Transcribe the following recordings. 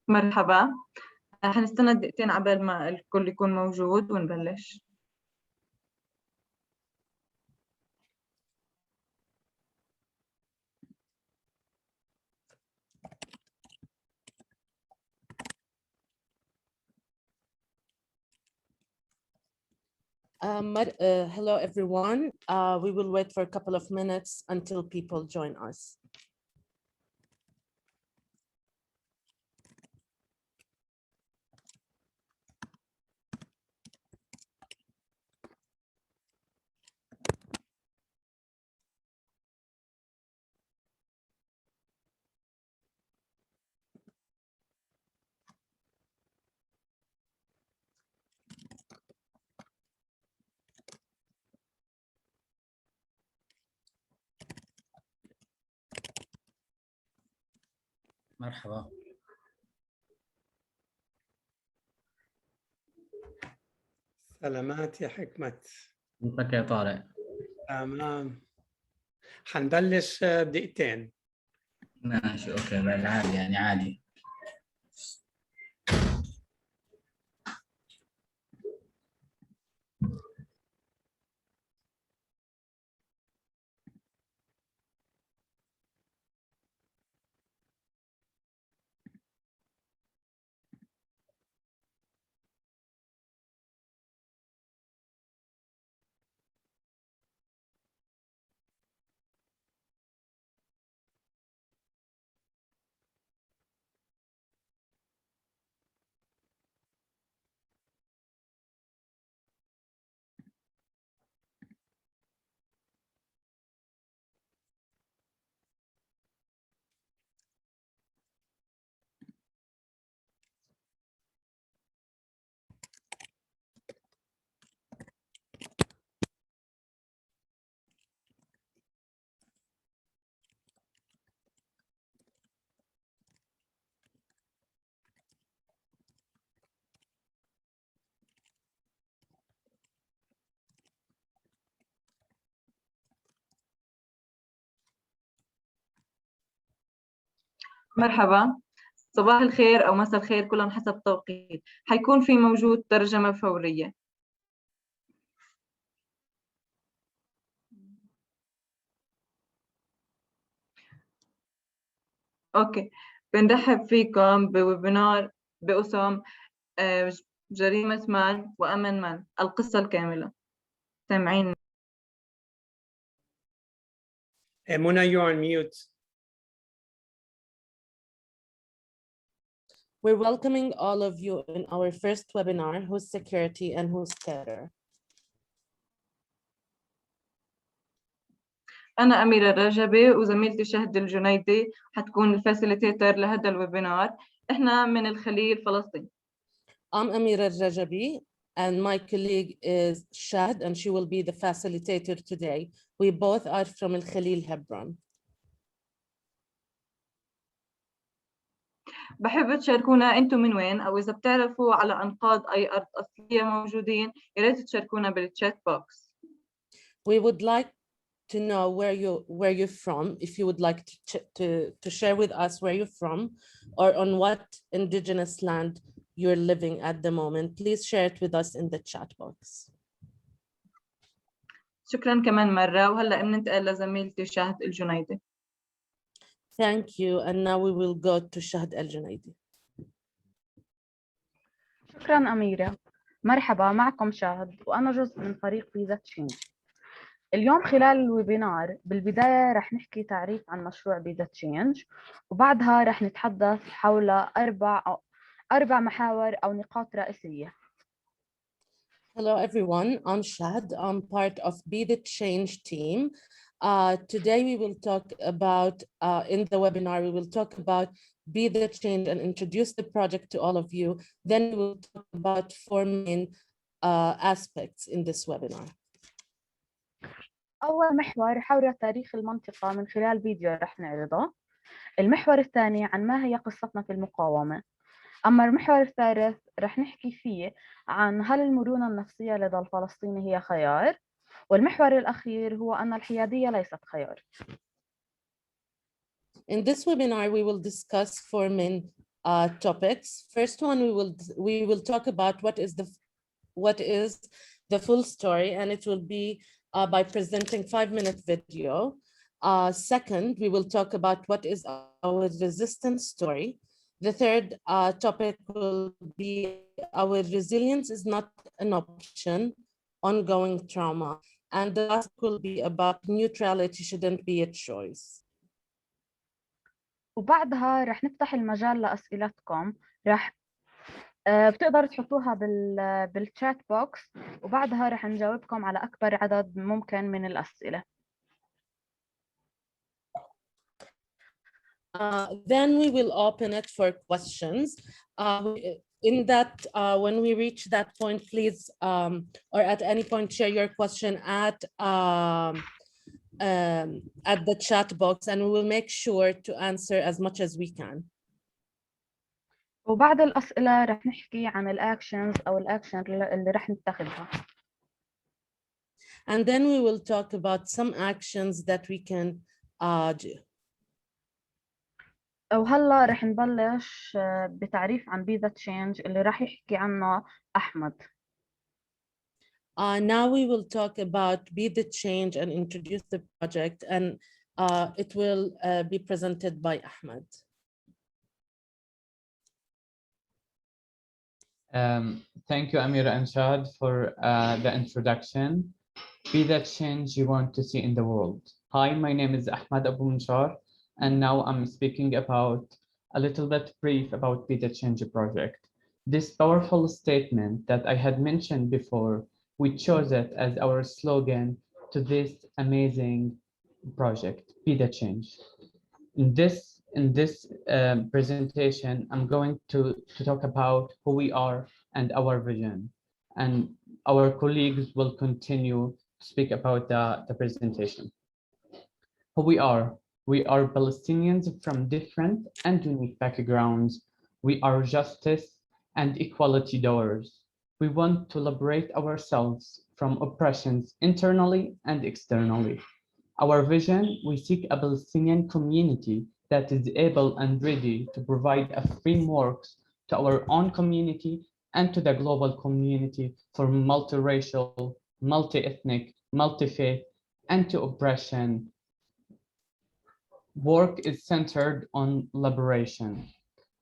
مرحبا. حنستنى دقيقتين عبال ما الكل يكون موجود ونبلش. Hello, everyone. We will wait for a couple of minutes until people join us. مرحبا. سلامات يا حكمة. كيفك يا طارق؟ تمام. حنبلش بدقيقتين. ماشي اوكي بالعادي يعني عادي. مرحبا، صباح الخير أو مساء الخير، كلهم حسب توقيت. حيكون في موجود ترجمة فورية. أوكي، بنرحب فيكم بويبينار باسم جريمة مال وأمن مال، القصة الكاملة. سامعين؟ منى, you're on mute. We're welcoming all of you in our first webinar, Who's Security and Who's Terror? أنا أميرة الرجبي وزميلتي شهد الجنيدي حتكون الفاسيليتيتر لهذا الويبينار. إحنا من الخليل فلسطين. I'm Amira Rajabi, and my colleague is Shad, and she will be the facilitator today. We both are from Al Khalil, Hebron. بحب تشاركونا أنتم من وين، أو إذا بتعرفوا على أنقاض أي أرض أصلية موجودين يا ريت تشاركونا بالchat box. We would like to know where you're from, if you would like to share with us where you're from or on what indigenous land you're living at the moment. Please share it with us in the chat box. شكرا كمان مرة، وهلأ بننتقل لزميلتي شهد الجنيدي. Thank you, and now we will go to Shahd Al-Junaidi. شكرا أميرة. مرحبا، معكم شاهد وأنا جزء من فريق فيزا تشينج. اليوم خلال الويبينار بالبداية رح نحكي تعريف عن مشروع فيزا تشينج، وبعدها رح نتحدث حول أربع محاور أو نقاط رئيسية. Hello everyone, I'm Shahd. I'm part of Be the Change team. Today we will talk about, in the webinar, we will talk about Be the Change and introduce the project to all of you. Then we will talk about four main aspects in this webinar. أول محور حول تاريخ المنطقة من خلال فيديو رح نعرضه. المحور الثاني عن ما هي قصتنا في المقاومة. أما المحور الثالث رح نحكي فيه عن هل المرونة النفسية لدى الفلسطيني هي خيار، والمحور الأخير هو أن الحيادية ليست خيار. In this webinar, we will discuss four main topics. First one, we will talk about what is the full story, and it will be by presenting 5-minute video. Second, we will talk about what is our resistance story. The third topic will be our resilience is not an option, ongoing trauma. And the last will be about neutrality shouldn't be a choice. وبعدها رح نفتح المجال لأسئلتكم. رح بتقدروا تحطوها بالchat box، وبعدها رح نجاوبكم على أكبر عدد ممكن من الأسئلة. Then we will open it for questions. In that, when we reach that point, please, or at any point, share your question at the chat box, and we will make sure to answer as much as we can. وبعد الأسئلة رح نحكي عن الأكشنز أو الأكشن اللي رح نتخذها. And then we will talk about some actions that we can do. وهلا رح نبلش بتعريف عن Be the Change اللي رح يحكي عنه أحمد. Now we will talk about Be the Change and introduce the project, and it will be presented by Ahmed. Thank you, Amira and Shahad, for the introduction. Be the change you want to see in the world. Hi, my name is Ahmed Abu Munshar, and now I'm speaking about a little bit brief about Be the Change project. This powerful statement that I had mentioned before, we chose it as our slogan to this amazing project, Be the Change. In this presentation, I'm going to talk about who we are and our vision. And our colleagues will continue to speak about the presentation. Who we are. We are Palestinians from different and unique backgrounds. We are justice and equality doers. We want to liberate ourselves from oppressions internally and externally. Our vision, we seek a Palestinian community that is able and ready to provide a framework to our own community and to the global community for multiracial, multi-ethnic, multi-faith, anti-oppression. Work is centered on liberation.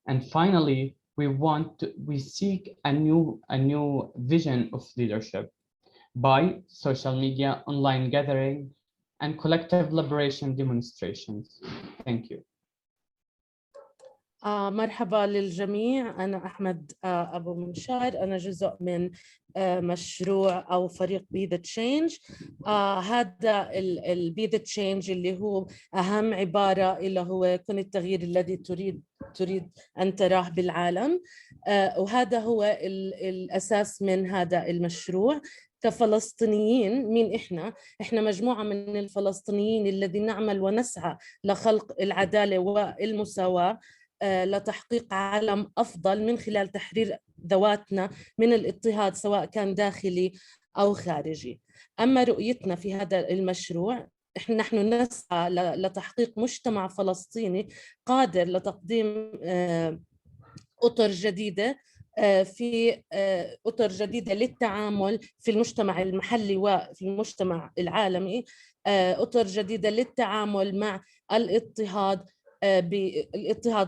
And finally, we seek a new vision of leadership by social media, online gathering, and collective liberation demonstrations. Thank you. مرحبا للجميع. أنا أحمد أبو منشار. أنا جزء من مشروع أو فريق Be the Change. هذا Be the Change اللي هو أهم عبارة اللي هو كن التغيير الذي تريد أن تراه بالعالم. وهذا هو الأساس من هذا المشروع. كفلسطينيين، مين إحنا مجموعة من الفلسطينيين الذين نعمل ونسعى لخلق العدالة والمساواة لتحقيق عالم أفضل من خلال تحرير ذواتنا من الاضطهاد سواء كان داخلي أو خارجي. أما رؤيتنا في هذا المشروع، نحن نسعى لتحقيق مجتمع فلسطيني قادر لتقديم أطر جديدة أطر جديدة للتعامل في المجتمع المحلي وفي المجتمع العالمي، أطر جديدة للتعامل مع الاضطهاد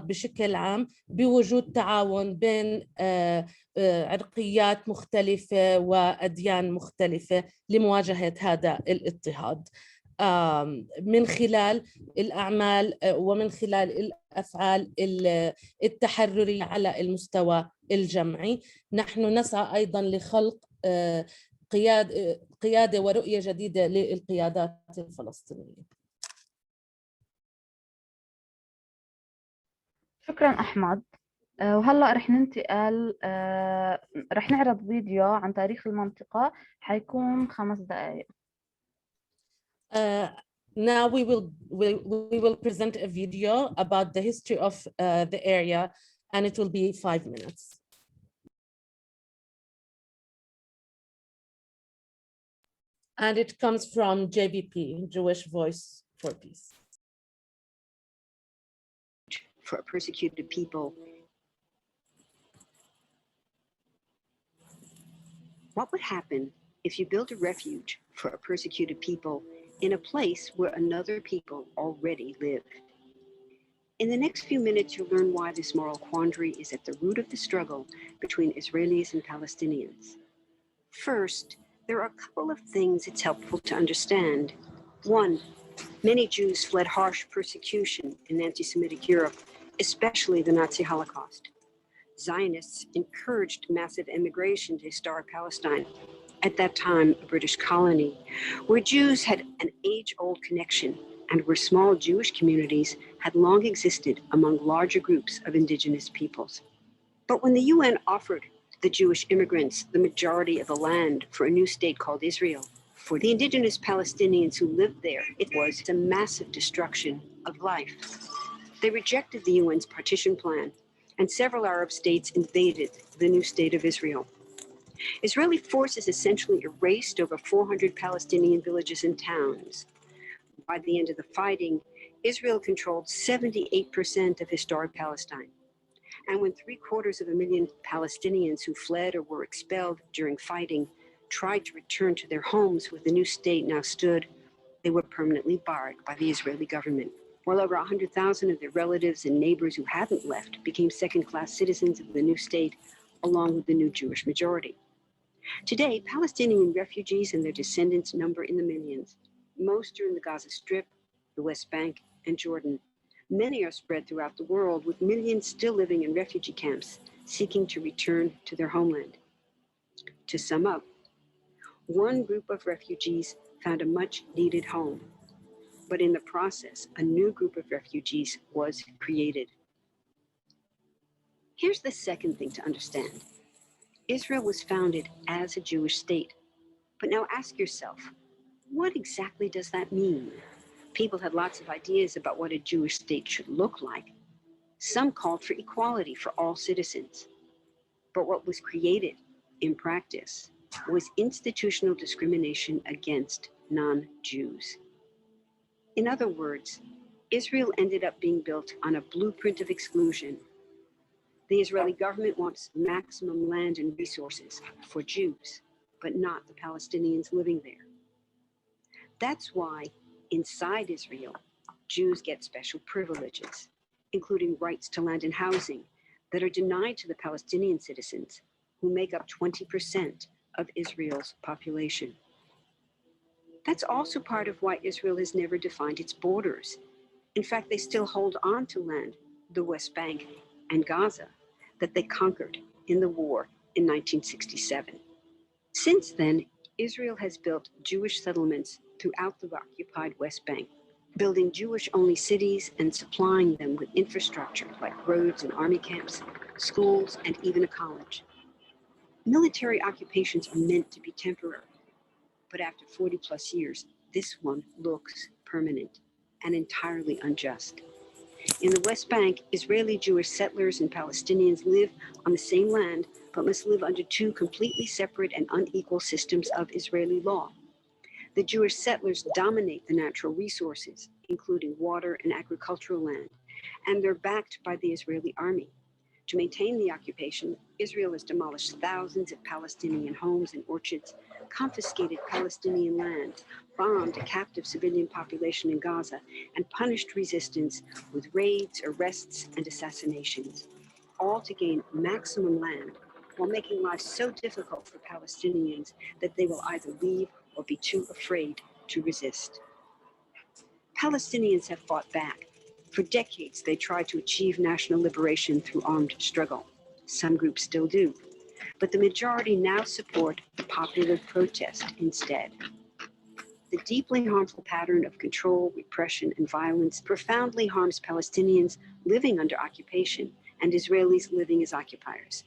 بشكل عام بوجود تعاون بين عرقيات مختلفة وأديان مختلفة لمواجهة هذا الاضطهاد من خلال الأعمال ومن خلال الأفعال التحررية على المستوى الجمعي. نحن نسعى أيضاً لخلق قيادة ورؤية جديدة للقيادات الفلسطينية. شكراً أحمد. وهلأ رح ننتقل رح نعرض فيديو عن تاريخ المنطقة حيكون 5 دقائق. Now we will present a video about the history of the area, and it will be 5 minutes. And it comes from JVP, Jewish Voice for Peace. For persecuted people What would happen if you built a refuge for a persecuted people in a place where another people already live? In the next few minutes, you'll learn why this moral quandary is at the root of the struggle between Israelis and Palestinians. First, there are a couple of things it's helpful to understand. One, many Jews fled harsh persecution in anti-Semitic Europe, especially the Nazi Holocaust. Zionists encouraged massive immigration to historic Palestine, at that time a British colony, where Jews had an age-old connection and where small Jewish communities had long existed among larger groups of indigenous peoples. But when the UN offered the Jewish immigrants the majority of the land for a new state called Israel, for the indigenous Palestinians who lived there, it was a massive destruction of life. They rejected the UN's partition plan, and several Arab states invaded the new state of Israel. Israeli forces essentially erased over 400 Palestinian villages and towns. By the end of the fighting, Israel controlled 78% of historic Palestine. And when 750,000 Palestinians who fled or were expelled during fighting tried to return to their homes where the new state now stood, they were permanently barred by the Israeli government. While over 100,000 of their relatives and neighbors who hadn't left became second-class citizens of the new state, along with the new Jewish majority. Today, Palestinian refugees and their descendants number in the millions. Most are in the Gaza Strip, the West Bank, and Jordan. Many are spread throughout the world, with millions still living in refugee camps, seeking to return to their homeland. To sum up, one group of refugees found a much-needed home, but in the process, a new group of refugees was created. Here's the second thing to understand. Israel was founded as a Jewish state. But now ask yourself, what exactly does that mean? People had lots of ideas about what a Jewish state should look like. Some called for equality for all citizens. But what was created in practice was institutional discrimination against non-Jews. In other words, Israel ended up being built on a blueprint of exclusion. The Israeli government wants maximum land and resources for Jews, but not the Palestinians living there. That's why inside Israel, Jews get special privileges, including rights to land and housing that are denied to the Palestinian citizens, who make up 20% of Israel's population. That's also part of why Israel has never defined its borders. In fact, they still hold on to land, the West Bank and Gaza, that they conquered in the war in 1967. Since then, Israel has built Jewish settlements throughout the occupied West Bank, building Jewish-only cities and supplying them with infrastructure like roads and army camps, schools, and even a college. Military occupations are meant to be temporary, but after 40 plus years, this one looks permanent and entirely unjust. In the West Bank, Israeli Jewish settlers and Palestinians live on the same land, but must live under two completely separate and unequal systems of Israeli law. The Jewish settlers dominate the natural resources, including water and agricultural land, and they're backed by the Israeli army. To maintain the occupation, Israel has demolished thousands of Palestinian homes and orchards, confiscated Palestinian land, bombed a captive civilian population in Gaza, and punished resistance with raids, arrests, and assassinations, all to gain maximum land while making life so difficult for Palestinians that they will either leave or be too afraid to resist. Palestinians have fought back. For decades, they tried to achieve national liberation through armed struggle. Some groups still do, but the majority now support the popular protest instead. The deeply harmful pattern of control, repression, and violence profoundly harms Palestinians living under occupation and Israelis living as occupiers.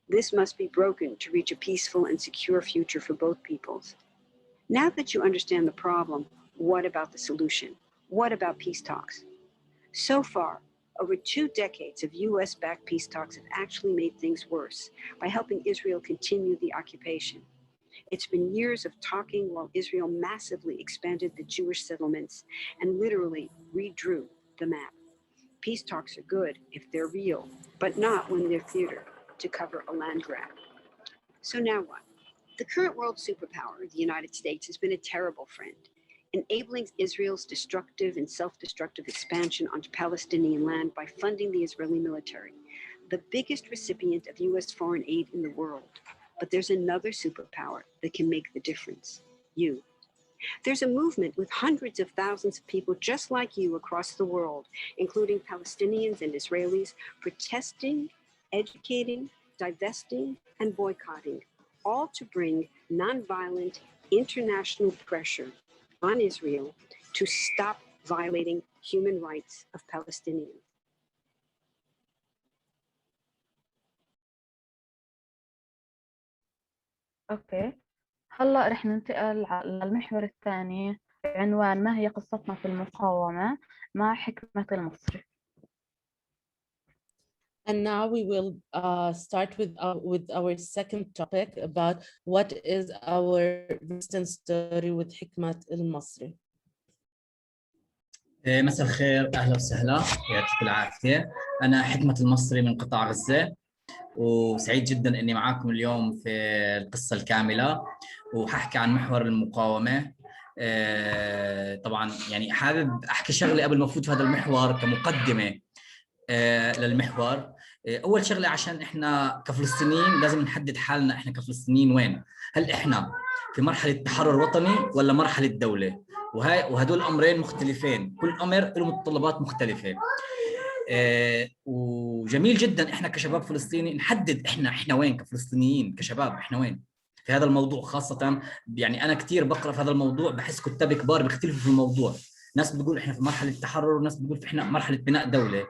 This must be broken to reach a peaceful and secure future for both peoples. Now that you understand the problem, what about the solution? What about peace talks? So far, over 2 decades of US-backed peace talks have actually made things worse by helping Israel continue the occupation. It's been years of talking while Israel massively expanded the Jewish settlements and literally redrew the map. Peace talks are good if they're real, but not when they're theater to cover a land grab. So now what? The current world superpower, the United States, has been a terrible friend, enabling Israel's destructive and self-destructive expansion onto Palestinian land by funding the Israeli military, the biggest recipient of US foreign aid in the world. But there's another superpower that can make the difference: you. There's a movement with hundreds of thousands of people just like you across the world, including Palestinians and Israelis, protesting, educating, divesting, and boycotting, all to bring nonviolent international pressure on Israel to stop violating human rights of Palestinians. اوكي، هلا رح ننتقل للمحور الثاني بعنوان ما هي قصتنا في المقاومة مع حكمة المصري. And now we will start with our second topic about what is our resistance story with حكمة المصري. مساء الخير، اهلا وسهلا، يعطيك العافيه. انا حكمة المصري من قطاع غزه، وسعيد جدا اني معاكم اليوم في القصه الكامله، وححكي عن محور المقاومه. طبعا يعني حابب احكي شغله قبل ما افوت في هذا المحور كمقدمه للمحور. اول شغله، عشان احنا كفلسطينيين لازم نحدد حالنا، احنا كفلسطينيين وين؟ هل احنا في مرحله تحرر وطني ولا مرحله دوله؟ وهدول امرين مختلفين، كل امر له متطلبات مختلفه. وجميل جدا احنا كشباب فلسطيني نحدد احنا وين كفلسطينيين كشباب، احنا وين في هذا الموضوع. خاصه يعني انا كثير بقرا في هذا الموضوع، بحس كتاب كبار بيختلفوا في الموضوع، ناس بتقول احنا في مرحله تحرر، وناس بتقول احنا مرحله بناء دوله.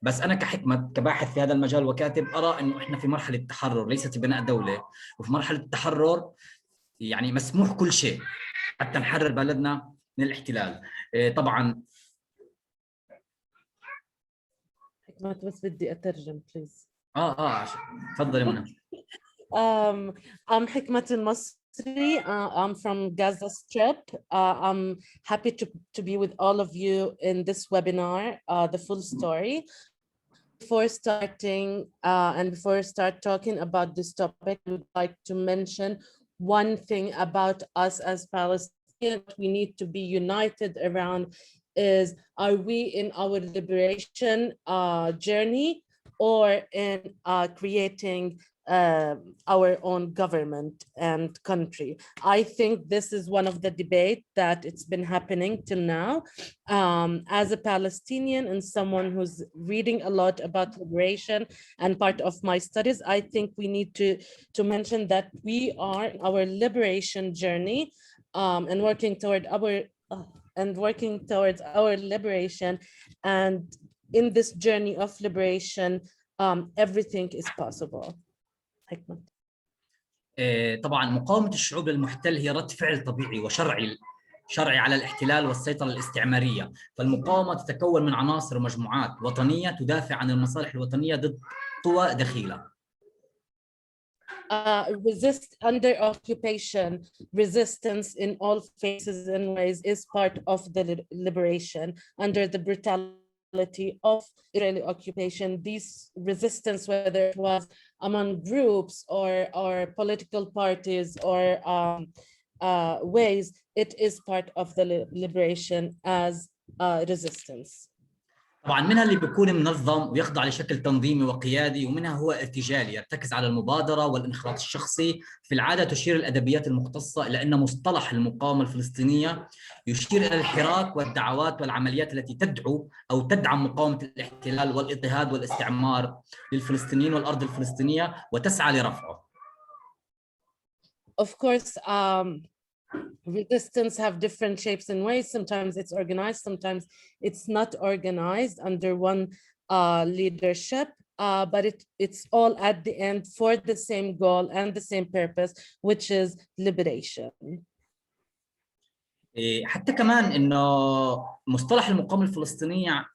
بس انا كحكمة كباحث في هذا المجال وكاتب ارى انه احنا في مرحله تحرر ليست بناء دوله. وفي مرحله التحرر يعني مسموح كل شيء حتى نحرر بلدنا من الاحتلال. طبعا حكمة بس بدي أترجم please. تفضلي منى. I'm حكمة المصري. I'm from Gaza Strip. I'm happy to be with all of you in this webinar, the full story. Before starting and before I start talking about this topic, I would like to mention one thing about us as Palestinians we need to be united around is, are we in our liberation journey or in creating our own government and country? I think this is one of the debate that it's been happening till now. As a Palestinian and someone who's reading a lot about liberation and part of my studies, I think we need to mention that we are in our liberation journey and working towards our liberation. And in this journey of liberation, everything is possible. طبعا مقاومة الشعوب للمحتل هي رد فعل طبيعي وشرعي على الاحتلال والسيطرة الاستعمارية. فالمقاومة تتكون من عناصر ومجموعات وطنية تدافع عن المصالح الوطنية ضد قوى دخيلة. Resist under occupation, resistance in all phases and ways is part of the liberation. Under the brutality of Israeli occupation, these resistance, whether it was among groups or political parties or ways, it is part of the liberation as resistance. طبعا منها اللي بيكون منظم ويخضع لشكل تنظيمي وقيادي، ومنها هو ارتجالي يرتكز على المبادرة والانخراط الشخصي. في العادة تشير الأدبيات المختصة إلى أن مصطلح المقاومة الفلسطينية يشير إلى الحراك والدعوات والعمليات التي تدعو أو تدعم مقاومة الاحتلال والاضطهاد والاستعمار للفلسطينيين والأرض الفلسطينية وتسعى لرفعه. Of course, resistance have different shapes and ways. Sometimes it's organized, sometimes it's not organized under one leadership, but it's all at the end for the same goal and the same purpose, which is liberation. حتى كمان انه مصطلح المقاومة الفلسطينية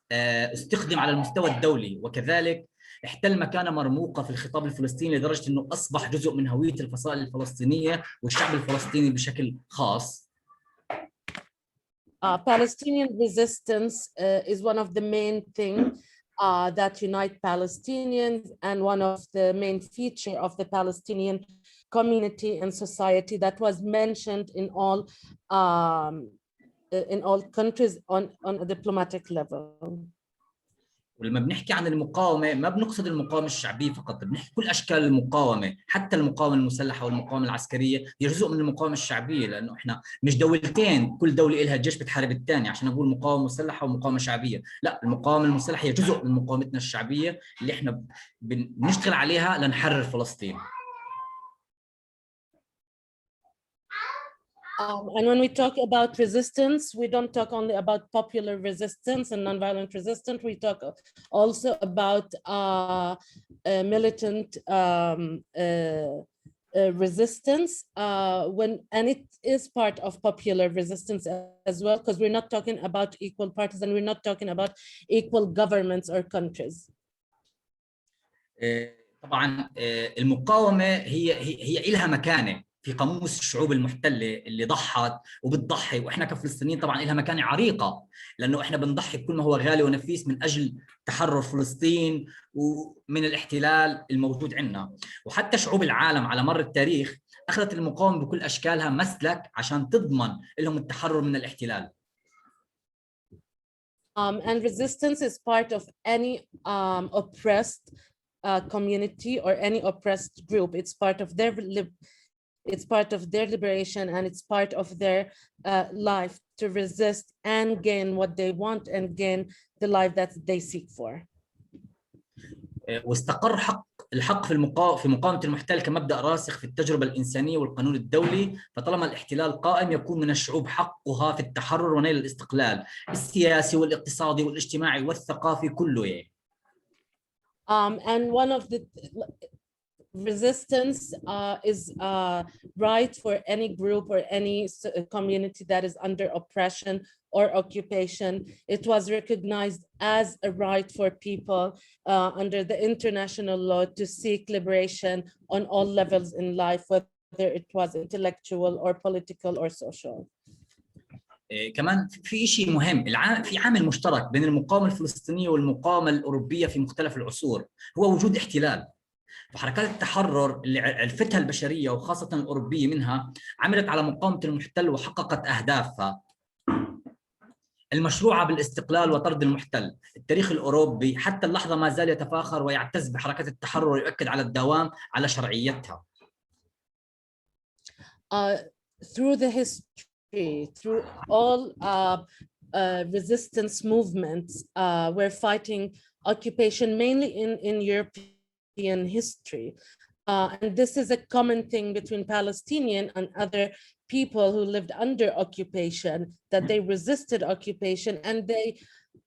استخدم على المستوى الدولي، وكذلك احتل مكانة مرموقة في الخطاب الفلسطيني لدرجة انه اصبح جزء من هوية الفصائل الفلسطينية والشعب الفلسطيني بشكل خاص. Palestinian resistance is one of the main things that unite Palestinians, and one of the main feature of the Palestinian community and society that was mentioned in all countries on a diplomatic level. ولما بنحكي عن المقاومة ما بنقصد المقاومة الشعبية فقط، بنحكي كل أشكال المقاومة، حتى المقاومة المسلحة والمقاومة العسكرية هي جزء من المقاومة الشعبية، لأنه إحنا مش دولتين كل دولة إلها جيش بتحارب الثاني عشان نقول مقاومة مسلحة ومقاومة شعبية، لا، المقاومة المسلحة هي جزء من مقاومتنا الشعبية اللي إحنا بنشتغل عليها لنحرر فلسطين. And when we talk about resistance, we don't talk only about popular resistance and nonviolent resistance. We talk also about militant resistance, and it is part of popular resistance as well, because we're not talking about equal parties and we're not talking about equal governments or countries. طبعا المقاومة هي إلها مكانة في قاموس الشعوب المحتلة اللي ضحت وبتضحي، واحنا كفلسطينيين طبعا لها مكانة عريقة، لانه احنا بنضحي بكل ما هو غالي ونفيس من اجل تحرر فلسطين ومن الاحتلال الموجود عندنا. وحتى شعوب العالم على مر التاريخ اخذت المقاومة بكل اشكالها مسلك عشان تضمن لهم التحرر من الاحتلال. And resistance is part of any oppressed community or any oppressed group. It's part of their liberation, and it's part of their life to resist and gain what they want and gain the life that they seek for. واستقر الحق في مقاومة المحتل كمبدأ راسخ في التجربة الإنسانية والقانون الدولي، فطالما الاحتلال قائم يكون من الشعوب حقها في التحرر ونيل الاستقلال السياسي والاقتصادي والاجتماعي والثقافي كله يعني. And one of the resistance is right for any group or any community that is under oppression or occupation. It was recognized as a right for people under the international law to seek liberation on all levels in life, whether it was intellectual or political or social. كمان في شيء مهم، في عامل مشترك بين المقاومة الفلسطينية والمقاومة الأوروبية في مختلف العصور، هو وجود احتلال. فحركات التحرر اللي عرفتها البشرية وخاصة الأوروبية منها عملت على مقاومة المحتل وحققت أهدافها المشروعة بالاستقلال وطرد المحتل. التاريخ الأوروبي حتى اللحظة ما زال يتفاخر ويعتز بحركات التحرر ويؤكد على الدوام على شرعيتها. Through the history, through all resistance movements, we're fighting occupation mainly in European history. And this is a common thing between Palestinian and other people who lived under occupation, that they resisted occupation, and they,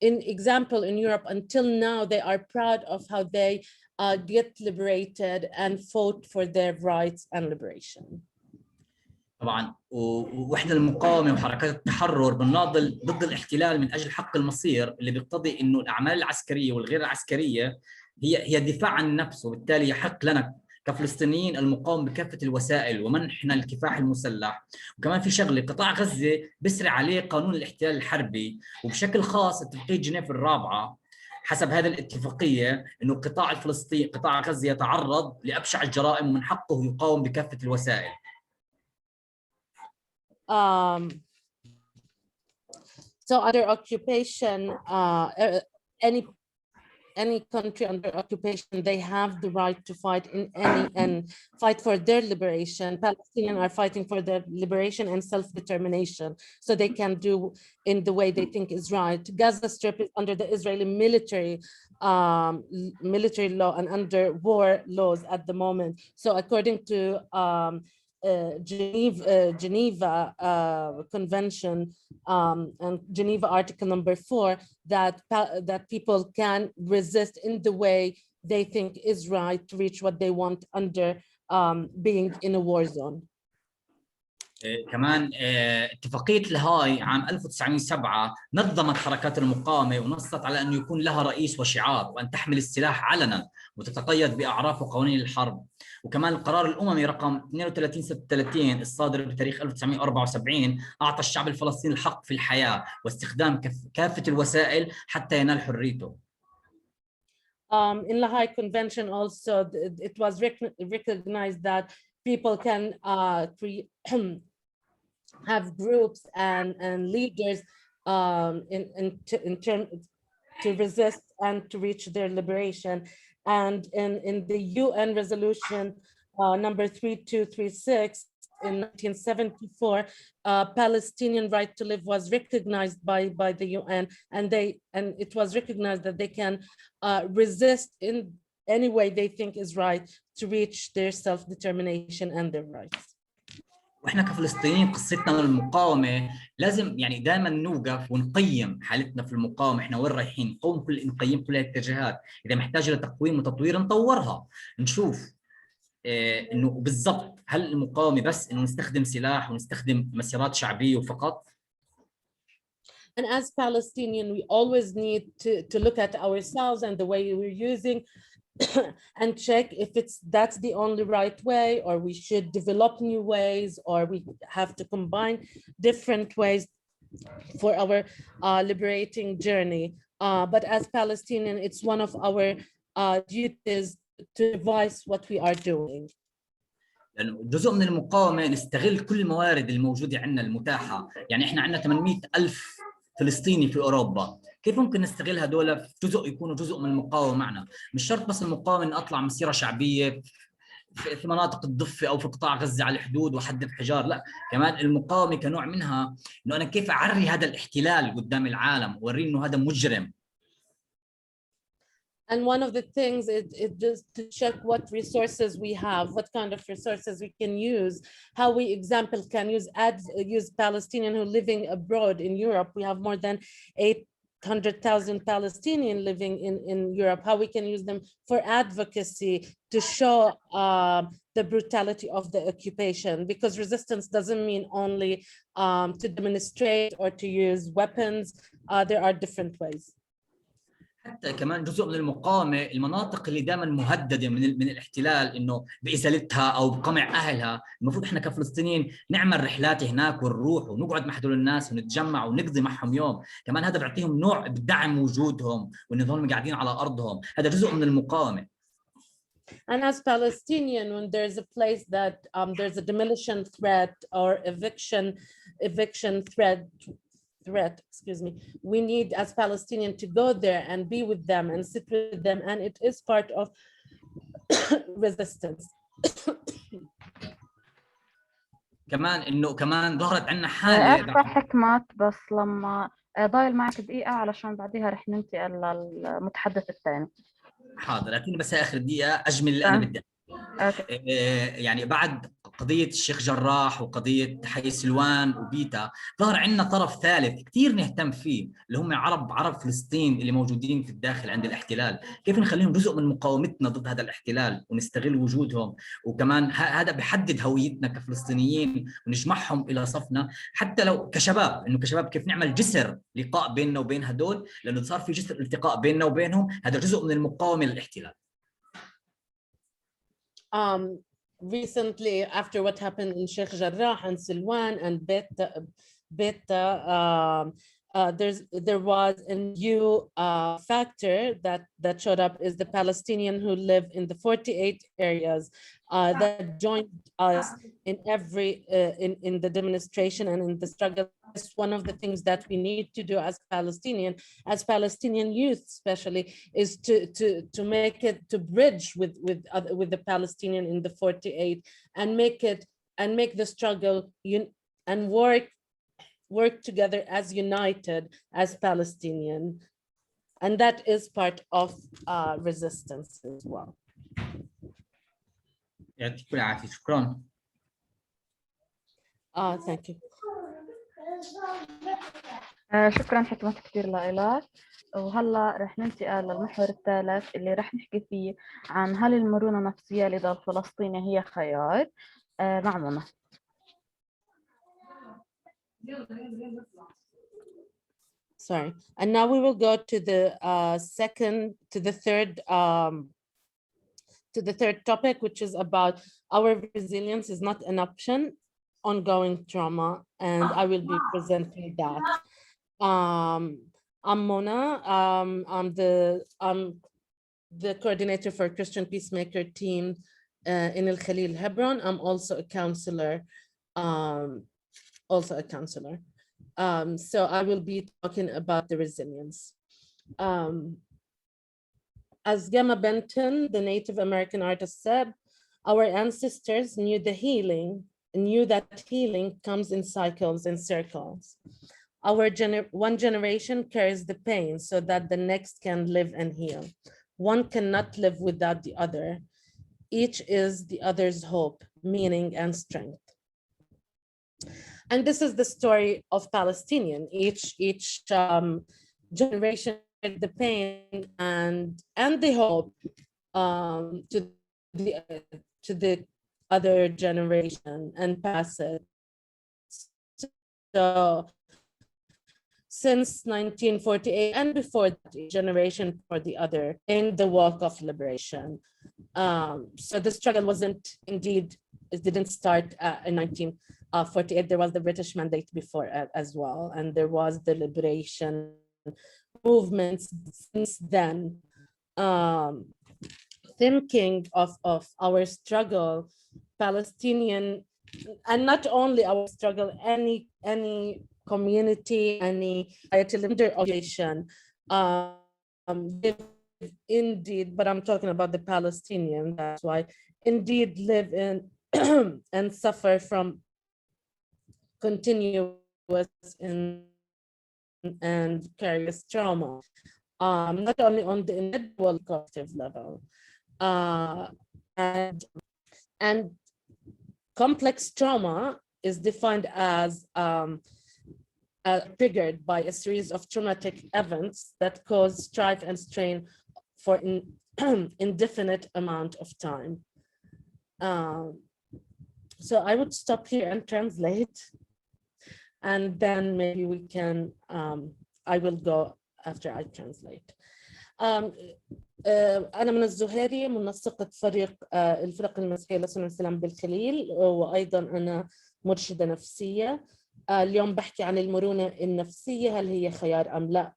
in example, in Europe until now, they are proud of how they get liberated and fought for their rights and liberation. طبعا واحنا المقاومه وحركات التحرر بنناضل ضد الاحتلال من اجل حق المصير اللي بيقتضي انه الاعمال العسكريه والغير العسكريه هي الدفاع عن النفس، وبالتالي يحق لنا كفلسطينيين المقاومه بكافه الوسائل ومنحنا الكفاح المسلح. وكمان في شغله، قطاع غزه بيسري عليه قانون الاحتلال الحربي، وبشكل خاص اتفاقيه جنيف الرابعه حسب هذه الاتفاقيه انه القطاع الفلسطيني قطاع غزه يتعرض لابشع الجرائم ومن حقه يقاوم بكافه الوسائل. So under occupation, any country under occupation, they have the right to fight in any and fight for their liberation. Palestinians are fighting for their liberation and self-determination, so they can do in the way they think is right. Gaza Strip is under the Israeli military law and under war laws at the moment. So according to Geneva Convention and Geneva Article number 4, that people can resist in the way they think is right to reach what they want under being in a war zone. كمان اتفاقية الهاي عام 1907 نظمت حركات المقاومة ونصت على أن يكون لها رئيس وشعار وأن تحمل السلاح علنا وتتقيد بأعراف وقوانين الحرب. وكمان القرار الأممي رقم 3236 الصادر بتاريخ 1974 أعطى الشعب الفلسطيني الحق في الحياة واستخدام كافة الوسائل حتى ينال حريته. In La Hague Convention also, it was recognized that people can have groups and leaders in terms to resist and to reach their liberation. And in the UN resolution number 3236 in 1974, Palestinian right to live was recognized by the UN, and it was recognized that they can resist in any way they think is right to reach their self-determination and their rights. واحنا كفلسطينيين قصتنا من المقاومه لازم يعني دائما نوقف ونقيم حالتنا في المقاومه، احنا وين رايحين، نقيم كل الاتجاهات، اذا محتاجه لتقويم وتطوير نطورها، نشوف انه بالضبط هل المقاومه بس انه نستخدم سلاح ونستخدم مسيرات شعبيه وفقط. And as Palestinian, we always need to look at ourselves and the way we're using and check if that's the only right way, or we should develop new ways, or we have to combine different ways for our liberating journey. But as Palestinian, it's one of our duties to devise what we are doing. لأنه جزء من المقاومة نستغل كل الموارد الموجودة عندنا المتاحة، يعني إحنا عندنا 800,000 فلسطيني في أوروبا، كيف ممكن نستغل هدول في جزء يكونوا جزء من المقاومة معنا؟ مش شرط بس المقاومة إن أطلع مسيرة شعبية في مناطق الضفة أو في قطاع غزة على الحدود وحدف حجار، لا، كمان المقاومة كنوع منها إنه أنا كيف أعري هذا الاحتلال قدام العالم وأوريه إنه هذا مجرم. And one of the things is just to check what resources we have, what kind of resources we can use, how we, example, can use Palestinian who are living abroad in Europe. We have more than 800,000 Palestinians living in Europe, how we can use them for advocacy to show the brutality of the occupation, because resistance doesn't mean only to demonstrate or to use weapons. There are different ways. حتى كمان جزء من المقاومة المناطق اللي دائما مهددة من الاحتلال إنه بإزالتها أو بقمع أهلها، المفروض إحنا كفلسطينيين نعمل رحلات هناك ونروح ونقعد مع هدول الناس ونتجمع ونقضي معهم يوم، كمان هذا بيعطيهم نوع بدعم وجودهم وإن هم قاعدين على أرضهم، هذا جزء من المقاومة. And as Palestinian, when there's a place that there's a demolition threat or eviction threat, excuse me, we need as Palestinian to go there and be with them and sit with them, and it is part of resistance. كمان ظهرت عندنا حالة حكمت، بس لما ضايل معك دقيقة علشان بعديها رح ننتقل للمتحدث الثاني. حاضر، لكن بس آخر دقيقة أجمل اللي أنا بدي. يعني بعد قضية الشيخ جراح وقضية حي سلوان وبيتا ظهر عندنا طرف ثالث كثير نهتم فيه، اللي هم عرب فلسطين اللي موجودين في الداخل عند الاحتلال، كيف نخليهم جزء من مقاومتنا ضد هذا الاحتلال ونستغل وجودهم، وكمان هذا بيحدد هويتنا كفلسطينيين ونجمعهم إلى صفنا، حتى لو كشباب، إنه كشباب كيف نعمل جسر لقاء بيننا وبين هدول، لأنه صار في جسر التقاء بيننا وبينهم، هذا جزء من المقاومة للاحتلال. Recently, after what happened in Sheikh Jarrah and Silwan and Beta, there was a new factor that showed up, is the Palestinian who live in the 48 areas that joined us in in the demonstration and in the struggle. It's one of the things that we need to do as Palestinian youth, especially, is to make it, to bridge with the Palestinian in the 48 and make the struggle and work together as united as Palestinian, and that is part of resistance as well. يعطيك العافية، شكرا. Thank you. شكرا حكمت كثير لإلك. وهلا رح ننتقل للمحور الثالث اللي رح نحكي فيه عن هل المرونة النفسية لدى الفلسطيني هي خيار. مع منى. Sorry, and now we will go to the third topic, which is about our resilience is not an option, ongoing trauma, and I will be presenting that. I'm Mona. I'm the coordinator for Christian Peacemaker team in Al Khalil, Hebron. I'm also a counselor. So I will be talking about the resilience. As Gemma Benton, the Native American artist, said, our ancestors knew that healing comes in cycles and circles. One generation carries the pain so that the next can live and heal. One cannot live without the other. Each is the other's hope, meaning, and strength. And this is the story of Palestinian. Each generation the pain and the hope to the other generation and pass it. So since 1948 and before that, generation for the other in the walk of liberation. So the struggle wasn't indeed, it didn't start in 1948. There was the British Mandate before as well, and there was the liberation movements since then. Thinking of our struggle, Palestinian, and not only our struggle, any community, any organization, indeed, but I'm talking about the Palestinian, that's why, indeed live in and suffer from continuous and curious trauma, not only on the individual collective level. And complex trauma is defined as triggered by a series of traumatic events that cause strife and strain for an indefinite amount of time. So I would stop here and translate, and then maybe we can, I will go after I translate. أنا من الزهيري، منسقة فريق الفرق المسيحية لصنع السلام بالخليل، وأيضا أنا مرشدة نفسية. اليوم بحكي عن المرونة النفسية، هل هي خيار أم لا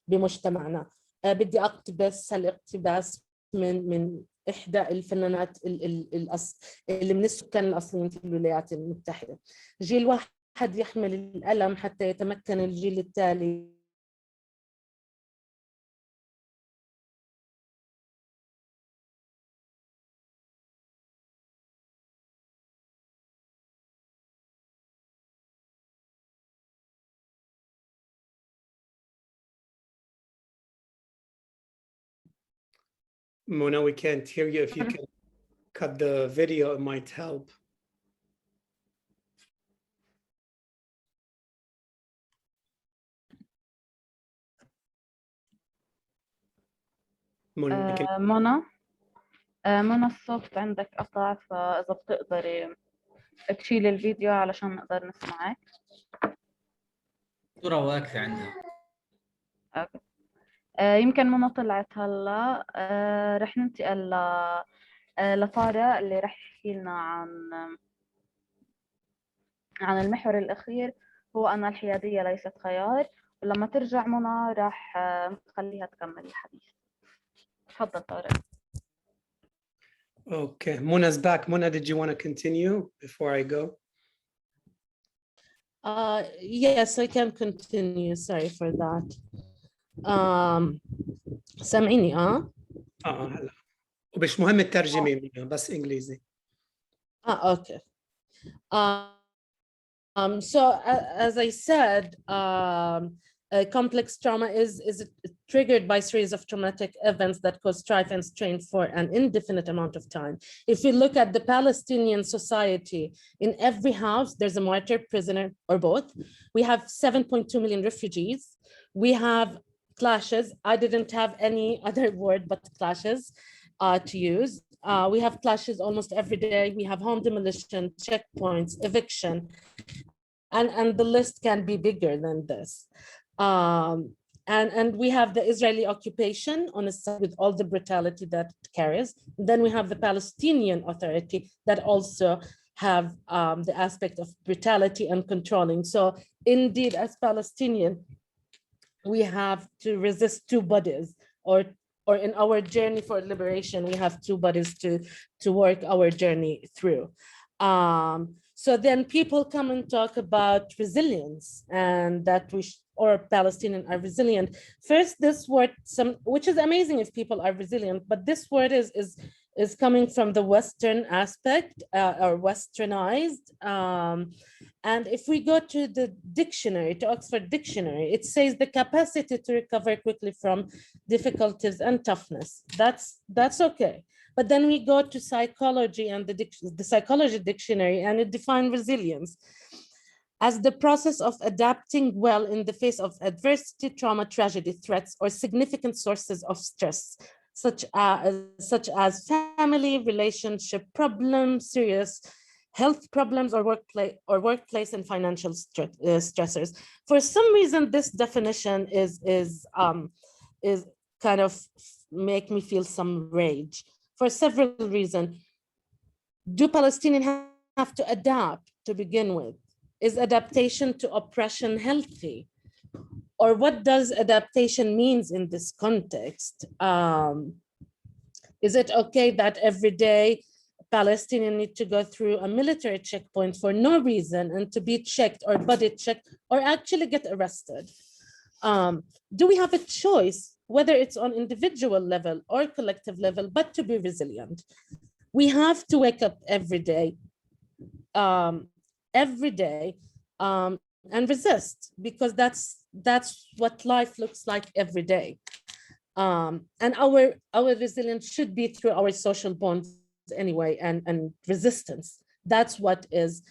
بمجتمعنا. بدي أقتبس هالاقتباس من إحدى الفنانات اللي من السكان الأصليين في الولايات المتحدة. جيل واحد يحمل الألم حتى يتمكن الجيل التالي Mona, we can't hear you. If you can cut the video, it might help. منى الصوت عندك قطع، فإذا بتقدري تشيلي الفيديو علشان نقدر نسمعك. صورة واقفة عندها. أوكي. يمكن منى طلعت هلا. رح ننتقل لطارق اللي رح يحكي لنا عن المحور الأخير، هو أن الحيادية ليست خيار. ولما ترجع منى رح نخليها تكمل الحديث. تفضل طارق. Okay, Mona's back. Mona, did you want to continue before I go? Yes, I can continue. Sorry for that. سامعيني هلا. ومش مهم الترجمة منها، بس إنجليزي. Okay. So as I said, complex trauma is triggered by a series of traumatic events that cause strife and strain for an indefinite amount of time. If we look at the Palestinian society, in every house, there's a martyr, prisoner, or both. We have 7.2 million refugees. We have clashes. I didn't have any other word but clashes to use. We have clashes almost every day. We have home demolition, checkpoints, eviction, and the list can be bigger than this. And we have the Israeli occupation on the side with all the brutality that it carries. Then we have the Palestinian Authority that also have the aspect of brutality and controlling. So indeed, as Palestinian, we have to resist two bodies or in our journey for liberation, we have two bodies to work our journey through. So then people come and talk about resilience and that or Palestinians are resilient. First, this word, which is amazing if people are resilient, but this word is coming from the Western aspect or Westernized. And if we go to the dictionary, to Oxford Dictionary, it says the capacity to recover quickly from difficulties and toughness. That's okay. But then we go to psychology and the psychology dictionary, and it defines resilience as the process of adapting well in the face of adversity, trauma, tragedy, threats, or significant sources of stress, such as family, relationship problems, serious health problems, or workplace and financial stressors. For some reason, this definition is kind of make me feel some rage for several reasons. Do Palestinians have to adapt to begin with? Is adaptation to oppression healthy? Or what does adaptation means in this context? Is it okay that every day Palestinians need to go through a military checkpoint for no reason and to be checked or body checked or actually get arrested? Do we have a choice, whether it's on individual level or collective level, but to be resilient? We have to wake up every day and resist, because that's what life looks like every day. And our resilience should be through our social bonds anyway, and resistance. That's what is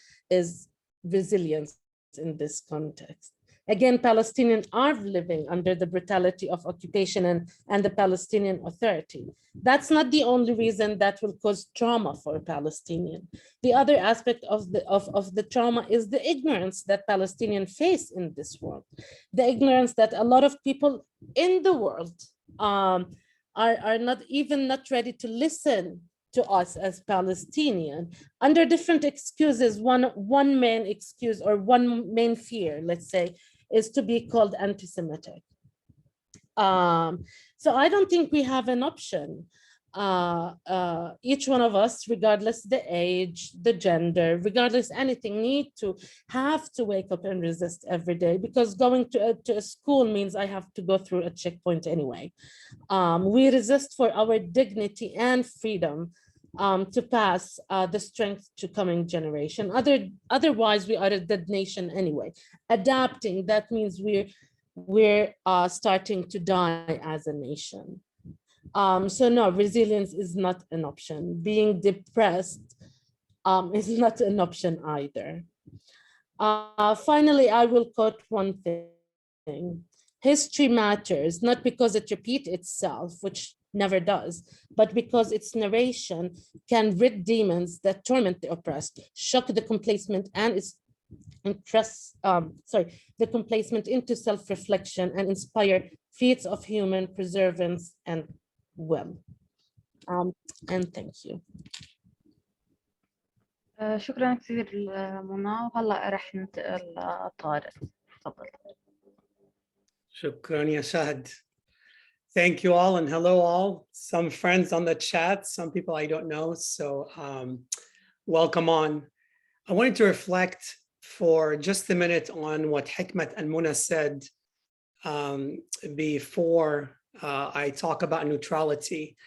resilience in this context. Again, Palestinians are living under the brutality of occupation and the Palestinian Authority. That's not the only reason that will cause trauma for Palestinians. The other aspect of the trauma is the ignorance that Palestinians face in this world. The ignorance that a lot of people in the world are not ready to listen to us as Palestinians under different excuses. One main excuse or one main fear, let's say, is to be called anti-Semitic. So I don't think we have an option. Each one of us, regardless the age, the gender, regardless anything, have to wake up and resist every day, because going to a school means I have to go through a checkpoint anyway. We resist for our dignity and freedom, to pass the strength to coming generation. Otherwise, we are a dead nation anyway. Adapting, that means we're starting to die as a nation. So no, resilience is not an option. Being depressed is not an option either. Finally, I will quote one thing. History matters, not because it repeats itself, which never does, but because its narration can rid demons that torment the oppressed, shock the complacent the complacent into self-reflection, and inspire feats of human perseverance and will. And thank you. شكرا كثير منى، وهلا رح ننتقل لطارق. تفضل. Shukran ya Shahd. Thank you all, and hello all. Some friends on the chat, some people I don't know, so welcome on. I wanted to reflect for just a minute on what Hikmat and Muna said before I talk about neutrality.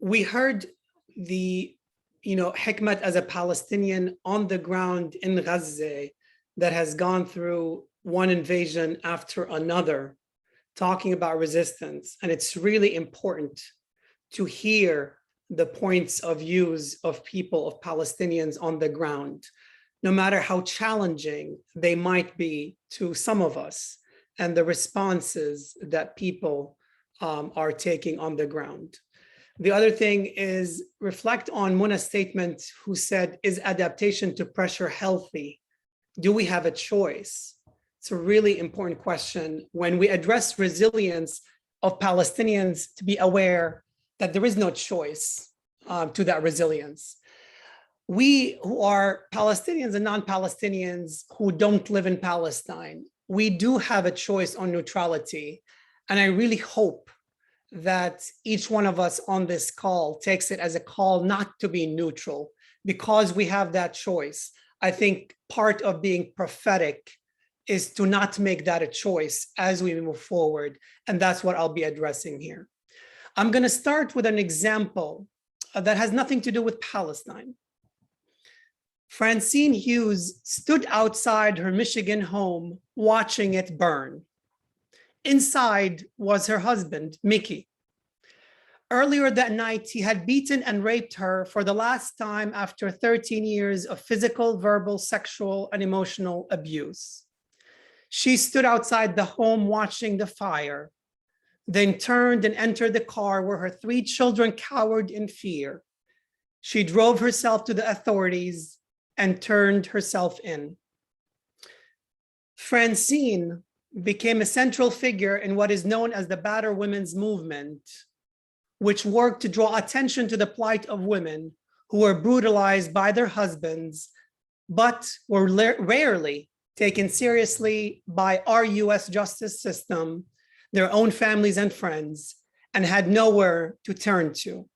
We heard the, Hikmat as a Palestinian on the ground in Gaza that has gone through one invasion after another, talking about resistance. And it's really important to hear the points of views of people, of Palestinians on the ground, no matter how challenging they might be to some of us, and the responses that people are taking on the ground. The other thing is reflect on Muna's statement, who said, is adaptation to pressure healthy? Do we have a choice? It's a really important question when we address resilience of Palestinians, to be aware that there is no choice to that resilience. We who are Palestinians and non-Palestinians who don't live in Palestine, we do have a choice on neutrality. And I really hope that each one of us on this call takes it as a call not to be neutral because we have that choice. I think part of being prophetic is to not make that a choice as we move forward. And that's what I'll be addressing here. I'm going to start with an example that has nothing to do with Palestine. Francine Hughes stood outside her Michigan home watching it burn. Inside was her husband, Mickey. Earlier that night, he had beaten and raped her for the last time after 13 years of physical, verbal, sexual, and emotional abuse. She stood outside the home watching the fire, then turned and entered the car where her 3 children cowered in fear. She drove herself to the authorities and turned herself in. Francine became a central figure in what is known as the Battered Women's Movement, which worked to draw attention to the plight of women who were brutalized by their husbands, but were rarely taken seriously by our US justice system, their own families and friends, and had nowhere to turn to.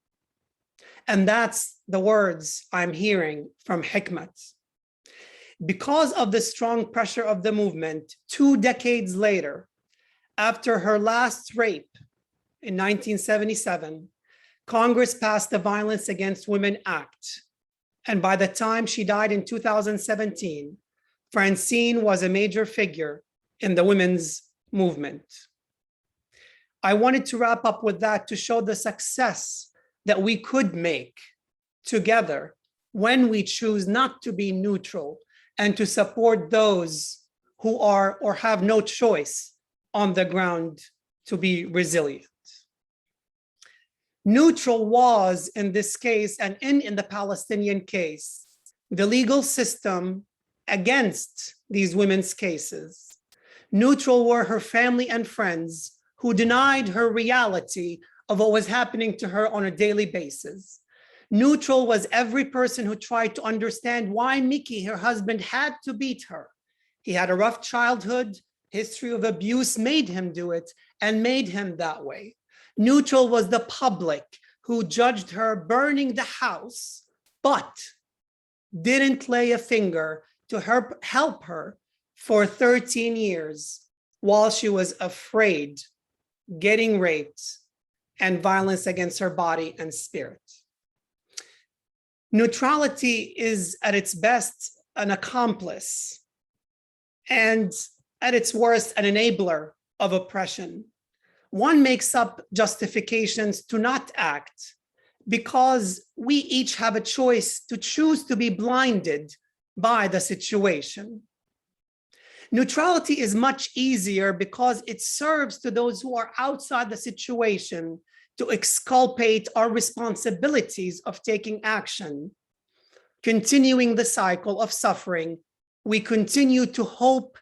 And that's the words I'm hearing from Hikmat. Because of the strong pressure of the movement, 2 decades later, after her last rape in 1977, Congress passed the Violence Against Women Act. And by the time she died in 2017, Francine was a major figure in the women's movement. I wanted to wrap up with that to show the success that we could make together when we choose not to be neutral and to support those who are or have no choice on the ground to be resilient. Neutral was, in this case, and in the Palestinian case, the legal system against these women's cases. Neutral were her family and friends who denied her reality of what was happening to her on a daily basis. Neutral was every person who tried to understand why Mickey, her husband, had to beat her. He had a rough childhood, history of abuse made him do it and made him that way. Neutral was the public who judged her burning the house, but didn't lay a finger to help her for 13 years while she was afraid, getting raped, and violence against her body and spirit. Neutrality is at its best an accomplice, and at its worst, an enabler of oppression. One makes up justifications to not act because we each have a choice to choose to be blinded by the situation. Neutrality is much easier because it serves to those who are outside the situation to exculpate our responsibilities of taking action. Continuing the cycle of suffering, we continue to hope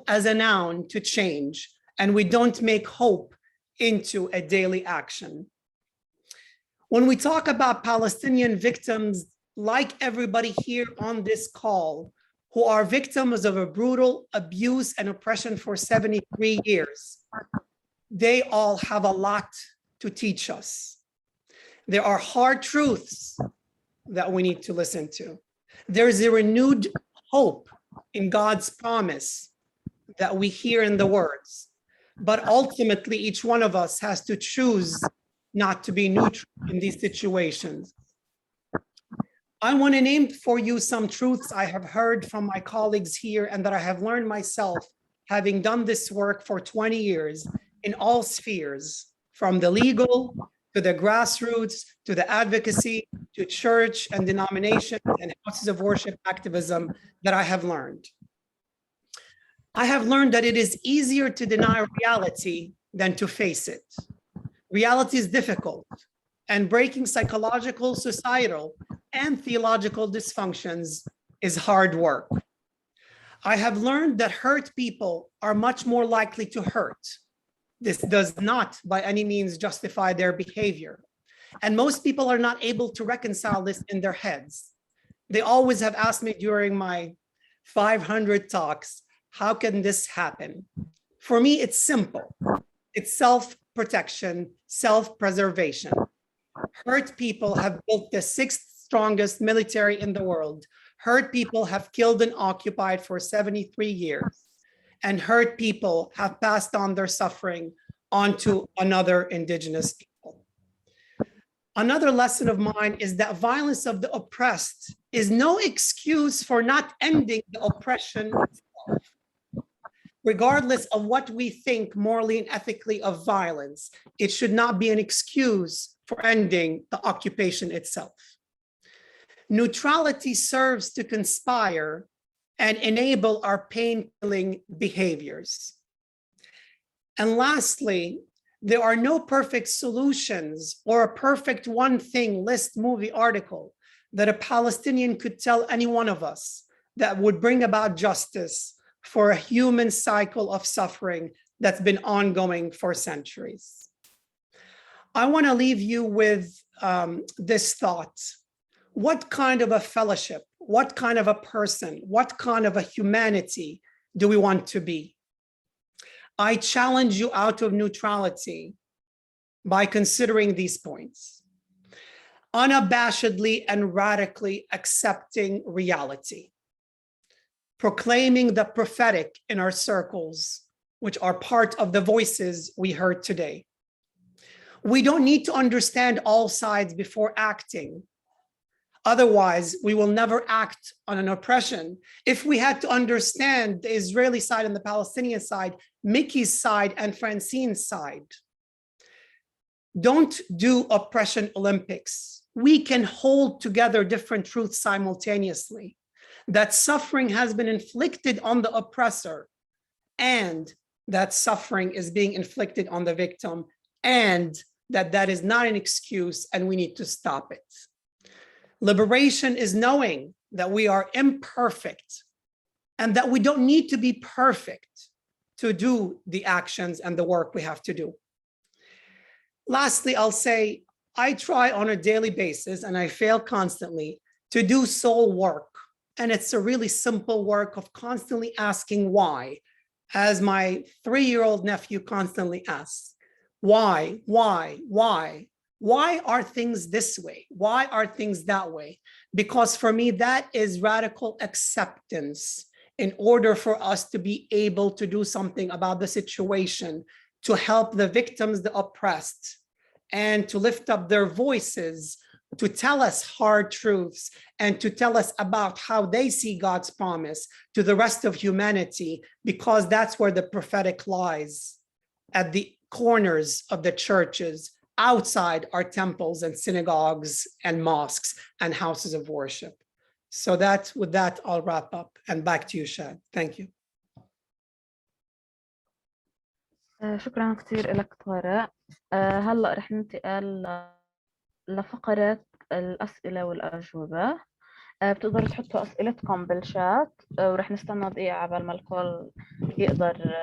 as a noun to change, and we don't make hope into a daily action. When we talk about Palestinian victims, like everybody here on this call, who are victims of a brutal abuse and oppression for 73 years, they all have a lot to teach us. There are hard truths that we need to listen to. There's a renewed hope in God's promise that we hear in the words. But ultimately, each one of us has to choose not to be neutral in these situations. I want to name for you some truths I have heard from my colleagues here and that I have learned myself, having done this work for 20 years in all spheres, from the legal to the grassroots, to the advocacy, to church and denomination and houses of worship activism that I have learned. I have learned that it is easier to deny reality than to face it. Reality is difficult, and breaking psychological, societal, and theological dysfunctions is hard work. I have learned that hurt people are much more likely to hurt. This does not by any means justify their behavior. And most people are not able to reconcile this in their heads. They always have asked me during my 500 talks, how can this happen? For me, it's simple. It's self-protection, self-preservation. Hurt people have built the sixth strongest military in the world. Hurt people have killed and occupied for 73 years. And hurt people have passed on their suffering onto another indigenous people. Another lesson of mine is that violence of the oppressed is no excuse for not ending the oppression itself. Regardless of what we think morally and ethically of violence, it should not be an excuse for ending the occupation itself. Neutrality serves to conspire and enable our pain-killing behaviors. And lastly, there are no perfect solutions or a perfect one thing list movie article that a Palestinian could tell any one of us that would bring about justice for a human cycle of suffering that's been ongoing for centuries. I want to leave you with this thought. What kind of a fellowship, what kind of a person, what kind of a humanity do we want to be? I challenge you out of neutrality by considering these points. Unabashedly and radically accepting reality. Proclaiming the prophetic in our circles, which are part of the voices we heard today. We don't need to understand all sides before acting. Otherwise, we will never act on an oppression. If we had to understand the Israeli side and the Palestinian side, Mickey's side and Francine's side. Don't do oppression Olympics. We can hold together different truths simultaneously. That suffering has been inflicted on the oppressor, and that suffering is being inflicted on the victim, and that is not an excuse and we need to stop it. Liberation is knowing that we are imperfect and that we don't need to be perfect to do the actions and the work we have to do. Lastly, I'll say, I try on a daily basis, and I fail constantly, to do soul work. And it's a really simple work of constantly asking why, as my 3-year-old nephew constantly asks, why? Why are things this way? Why are things that way? Because for me, that is radical acceptance in order for us to be able to do something about the situation, to help the victims, the oppressed, and to lift up their voices, to tell us hard truths, and to tell us about how they see God's promise to the rest of humanity, because that's where the prophetic lies, at the corners of the churches, outside our temples and synagogues and mosques and houses of worship. So with that, I'll wrap up, and back to you, Shad. Thank you. شكرا كثير لك طارق. هلا رح ننتقل لفقرة الأسئلة والأجوبة. بتقدروا تحطوا أسئلتكم بالشات، ورح نستنى دقيقة عبال ما الكل يقدر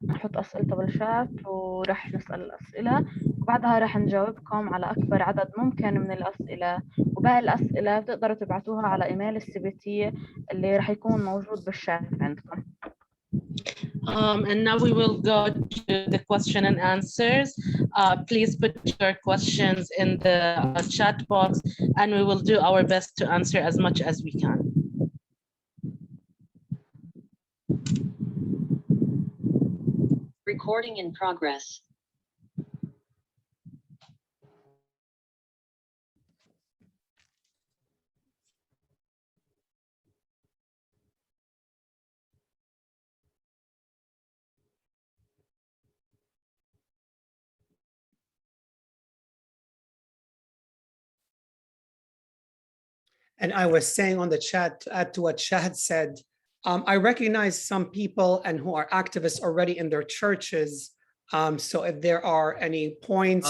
نحط أسئلته بالشات، ورح نسأل الأسئلة، وبعدها رح نجاوبكم على أكبر عدد ممكن من الأسئلة. وباقي الأسئلة بتقدروا تبعتوها على إيميل السبتي اللي رح يكون موجود بالشات عندكم. And now we will go to the question and answers. Please put your questions in the chat box, and we will do our best to answer as much as we can. Recording in progress. And I was saying on the chat, to add to what Shahad said, I recognize some people and who are activists already in their churches. So if there are any points.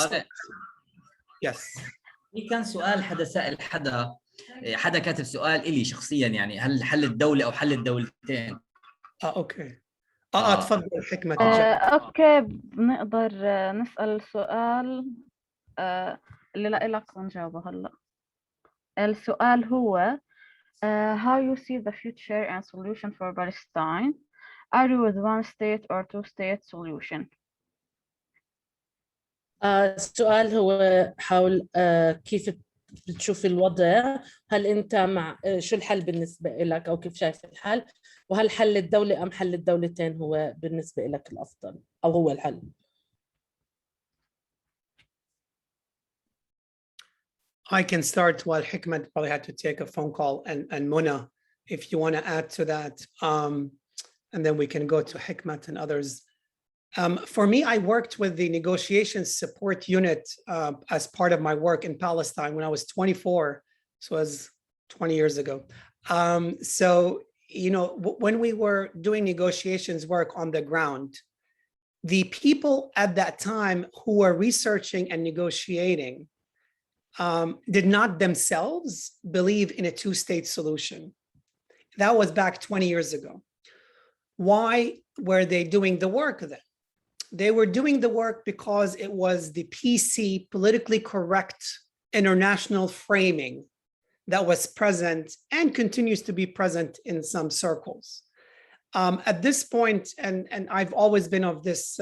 Yes. كان سؤال حدا سأل حدا كاتب سؤال إلي شخصيا، يعني هل حل الدولة أو حل الدولتين؟ اوكي. تفضل حكمة. اوكي، بنقدر نسأل سؤال اللي لك ونجاوبه هلا. السؤال هو how you see the future and solution for Palestine. Are you with one state or two state solution? السؤال هو حول كيف بتشوف الوضع، هل أنت مع شو الحل بالنسبة لك أو كيف شايف الحل، وهل حل الدولة أم حل الدولتين هو بالنسبة لك الأفضل أو هو الحل؟ I can start while Hikmat probably had to take a phone call, and Mona, if you want to add to that, and then we can go to Hikmat and others. For me, I worked with the negotiations support unit as part of my work in Palestine when I was 24, so it was 20 years ago. So, you know, when we were doing negotiations work on the ground, the people at that time who were researching and negotiating did not themselves believe in a two-state solution. That was back 20 years ago. Why were they doing the work then? They were doing the work because it was the PC, politically correct international framing that was present and continues to be present in some circles. At this point, and I've always been of this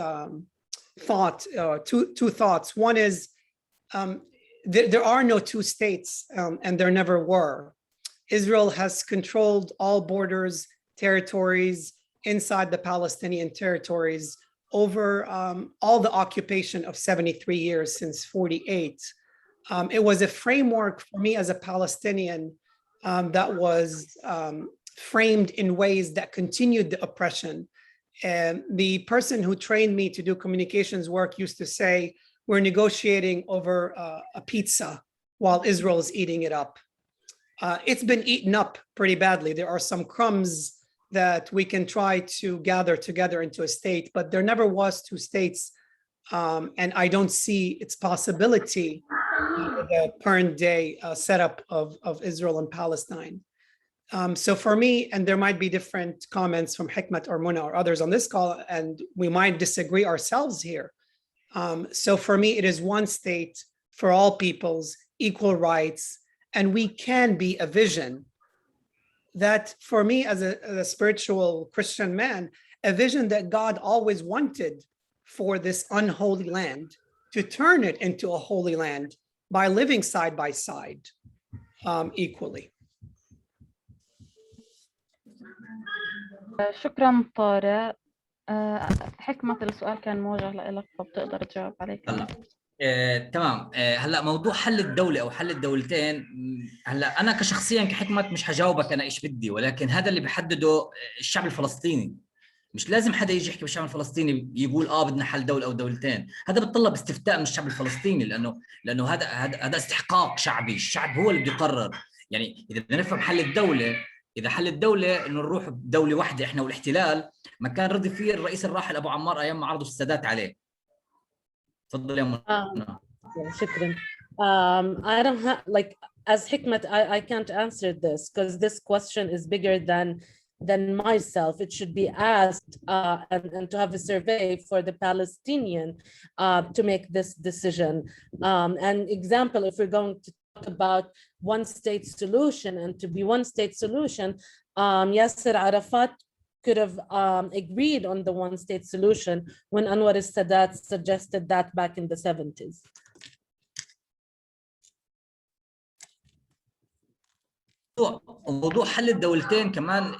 thought, two thoughts. One is, there are no two states, and there never were. Israel has controlled all borders, territories inside the Palestinian territories over all the occupation of 73 years since 48. It was a framework for me as a Palestinian that was framed in ways that continued the oppression. And the person who trained me to do communications work used to say, we're negotiating over a pizza while Israel is eating it up. It's been eaten up pretty badly. There are some crumbs that we can try to gather together into a state, but there never was two states. And I don't see its possibility in the current day setup of Israel and Palestine. So for me, and there might be different comments from Hikmat or Mona or others on this call, and we might disagree ourselves here. So for me, it is one state for all peoples, equal rights, and we can be a vision that, for me as a spiritual Christian man, a vision that God always wanted for this unholy land, to turn it into a holy land by living side by side equally. شكرا طارق. حكمة السؤال كان موجه لك فبتقدر تجاوب عليه. تمام. هلا موضوع حل الدولة أو حل الدولتين، هلا أنا كشخصيا كحكمة مش هجاوبك أنا إيش بدي، ولكن هذا اللي بحدده الشعب الفلسطيني. مش لازم حدا يجي يحكي بالشعب الفلسطيني يقول بدنا حل دولة أو دولتين. هذا بتطلب استفتاء من الشعب الفلسطيني، لأنه هذا استحقاق شعبي. الشعب هو اللي بيقرر. يعني إذا بدنا نفهم حل الدولة، إذا حل الدولة إنه نروح بدولة واحدة إحنا والاحتلال، ما كان رضي فيه الرئيس الراحل أبو عمار أيام ما عرضوا السادات عليه. تفضل يا منى. شكرا. I don't have, like, as Hikmat, I can't answer this because this question is bigger than myself. It should be asked and to have a survey for the Palestinian to make this decision. An example, if we're going to talk about one state solution, and to be one state solution, Yasser Arafat could have agreed on the one state solution when Anwar al-Sadat suggested that back in the 70s. موضوع حل الدولتين كمان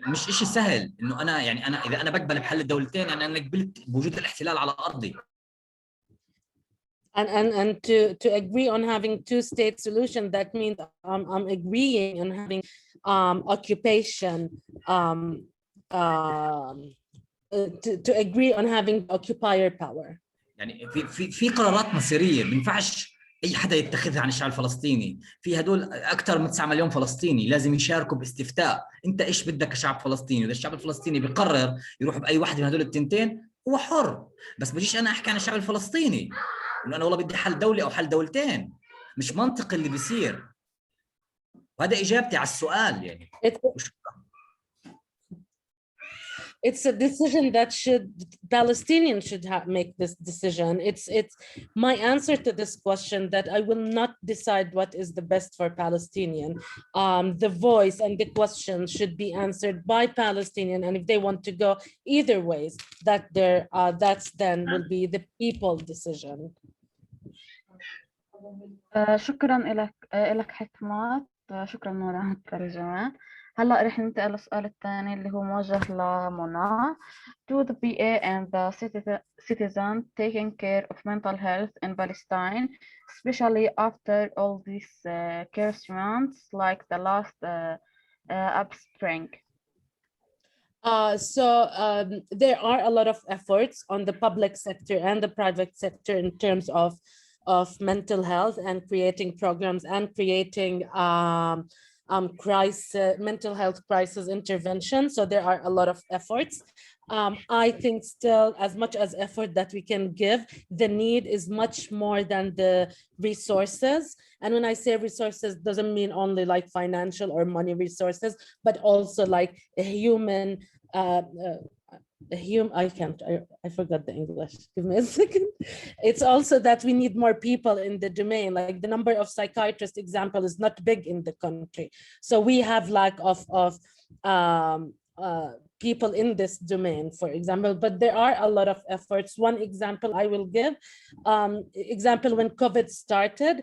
مش إشي سهل. إنه أنا إذا أنا بقبل بحل الدولتين يعني أنا قبلت بوجود الاحتلال على أرضي. And to agree on having two-state solution, that means I'm agreeing on having occupation, to agree on having occupier power. يعني في قرارات مصيرية بينفعش أي حدا يتخذها عن الشعب الفلسطيني. في هدول أكثر من 9 مليون فلسطيني لازم يشاركوا باستفتاء. أنت إيش بدك كشعب فلسطيني؟ إذا الشعب الفلسطيني بيقرر يروح بأي واحدة من هدول التنتين هو حر، بس بجيش أنا أحكي عن الشعب الفلسطيني إنه أنا والله بدي حل دولة أو حل دولتين. مش منطق اللي بيصير. وهذا إجابتي على السؤال يعني. It's a decision that Palestinians should make this decision. It's my answer to this question that I will not decide what is the best for Palestinian. The voice and the question should be answered by Palestinian, and if they want to go either ways, that's then will be the people decision. شكرا لك حكمات. شكرا نورا على الترجمة. هلا رح ننتقل للسؤال الثاني اللي هو موجه لمنى. To the PA and the citizen taking care of mental health in Palestine, especially after all these curse months like the last upspring. There are a lot of efforts on the public sector and the private sector in terms of mental health and creating programs and creating mental health crisis intervention. So there are a lot of efforts. I think still, as much as effort that we can give, the need is much more than the resources. And when I say resources, doesn't mean only like financial or money resources, but also like a human, I forgot the English. Give me a second. It's also that we need more people in the domain. Like the number of psychiatrists example is not big in the country. So we have lack of people in this domain, for example, but there are a lot of efforts. One example I will give, when COVID started,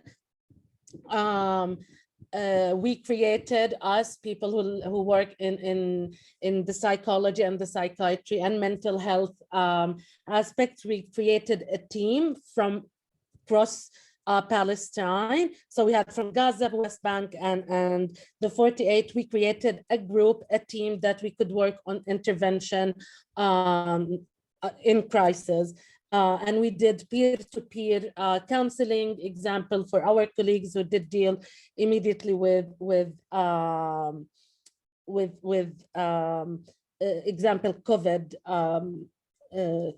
we created, us people who work in the psychology and the psychiatry and mental health aspects, we created a team from across Palestine. So we had from Gaza, West Bank, and the 48. We created a group, a team that we could work on intervention in crisis. And we did peer-to-peer counseling, example, for our colleagues who did deal immediately with example,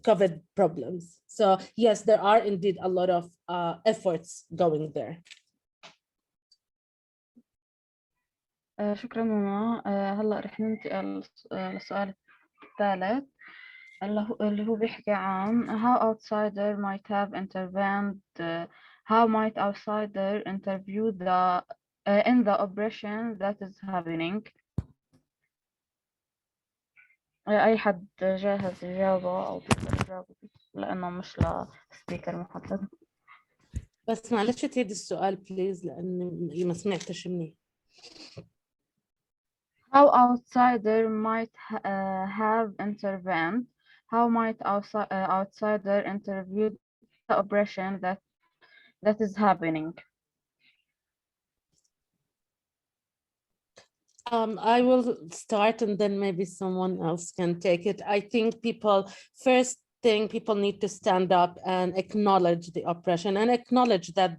COVID problems. So yes, there are indeed a lot of efforts going there. شكرا منى. هلا رح ننتقل للسؤال الثالث اللي هو بيحكي عن how outsider might have intervened, how might outsider interview in the oppression that is happening. أي حد جاهز يجاوبه أو بيقدر يجاوبه لأنه مش لسبيكر محدد. بس معلش تعيد السؤال بليز لأني ما سمعتش مني. How outsider might have intervened, how might outsider interview the oppression that is happening. I will start and then maybe someone else can take it. I think people need to stand up and acknowledge the oppression and acknowledge that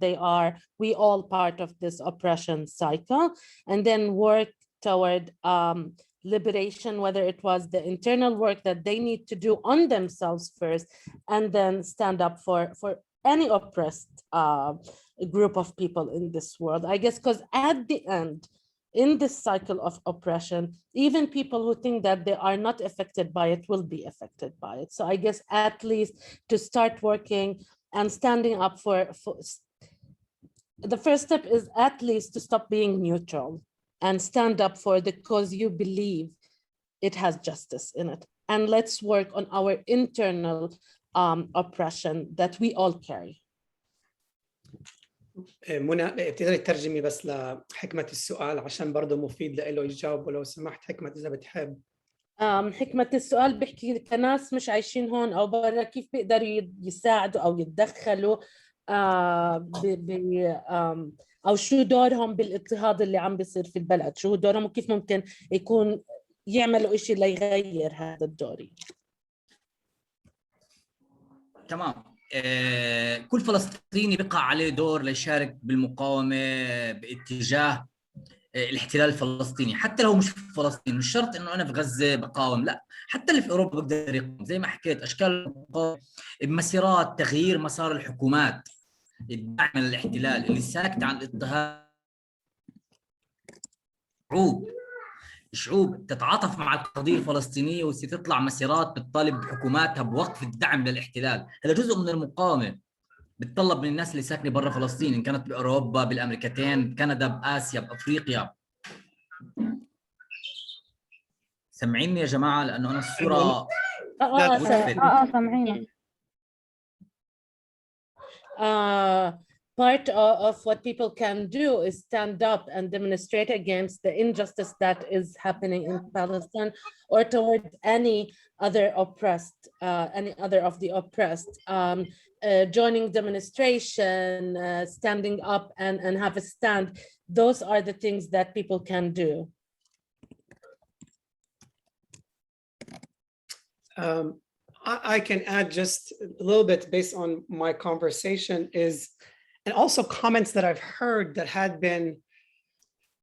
we all part of this oppression cycle, and then work toward liberation, whether it was the internal work that they need to do on themselves first, and then stand up for any oppressed group of people in this world. I guess because at the end, in this cycle of oppression, even people who think that they are not affected by it will be affected by it. So I guess at least to start working and standing up for the first step is at least to stop being neutral and stand up for the cause you believe it has justice in it. And let's work on our internal oppression that we all carry. منى بتقدري تترجمي بس لحكمة السؤال عشان برضه مفيد لإله يجاوب، ولو سمحت حكمة إذا بتحب. حكمة السؤال بيحكي كناس مش عايشين هون أو برا كيف بيقدروا يساعدوا أو يتدخلوا أو شو دورهم بالاضطهاد اللي عم بيصير في البلد، شو دورهم وكيف ممكن يكون يعملوا إشي ليغير هذا الدور. تمام. كل فلسطيني بقع عليه دور ليشارك بالمقاومة باتجاه الاحتلال الفلسطيني، حتى لو مش في فلسطين. مش شرط انه انا في غزة بقاوم، لا، حتى اللي في اوروبا بقدر يقاوم. زي ما حكيت، اشكال المقاومة بمسيرات تغيير مسار الحكومات الداعمة للاحتلال اللي ساكتة عن الاضطهاد. شعوب تتعاطف مع القضية الفلسطينية وستطلع مسيرات بتطالب بحكوماتها بوقف الدعم للاحتلال. هذا جزء من المقاومة، بتطلب من الناس اللي ساكنة برا فلسطين، إن كانت بأوروبا، بالأمريكتين، بكندا، بآسيا، بأفريقيا. سمعيني يا جماعة لأنه أنا الصورة سامعينك. part of what people can do is stand up and demonstrate against the injustice that is happening in Palestine or towards any other oppressed, any other of the oppressed. Joining demonstration, standing up and have a stand. Those are the things that people can do. I can add just a little bit based on my conversation and also comments that I've heard that had been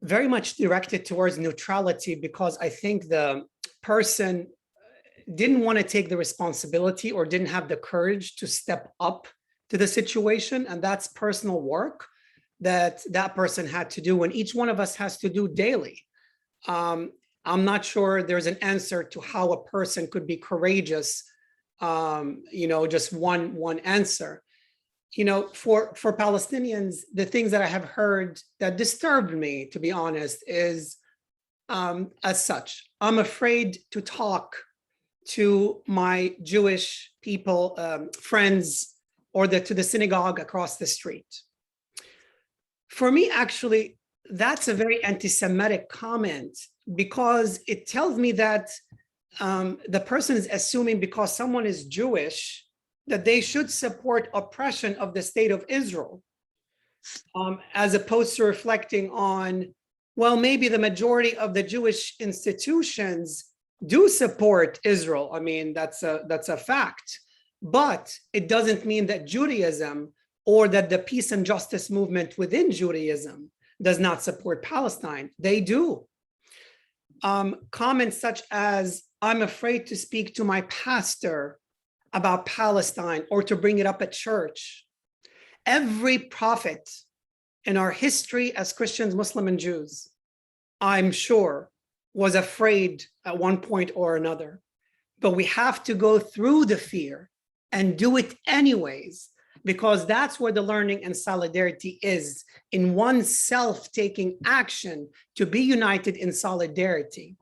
very much directed towards neutrality, because I think the person didn't want to take the responsibility or didn't have the courage to step up to the situation. And that's personal work that person had to do, and each one of us has to do daily. I'm not sure there's an answer to how a person could be courageous, just one answer. For Palestinians, the things that I have heard that disturbed me, to be honest, is as such. I'm afraid to talk to my Jewish people, friends, or to the synagogue across the street. For me, actually, that's a very anti-Semitic comment, because it tells me that the person is assuming because someone is Jewish that they should support oppression of the state of Israel, as opposed to reflecting on, well, maybe the majority of the Jewish institutions do support Israel. I mean, that's a fact, but it doesn't mean that Judaism or that the peace and justice movement within Judaism does not support Palestine. They do. Comments such as, I'm afraid to speak to my pastor about Palestine or to bring it up at church. Every prophet in our history as Christians, Muslims, and Jews, I'm sure, was afraid at one point or another. But we have to go through the fear and do it anyways, because that's where the learning and solidarity is, in oneself taking action to be united in solidarity.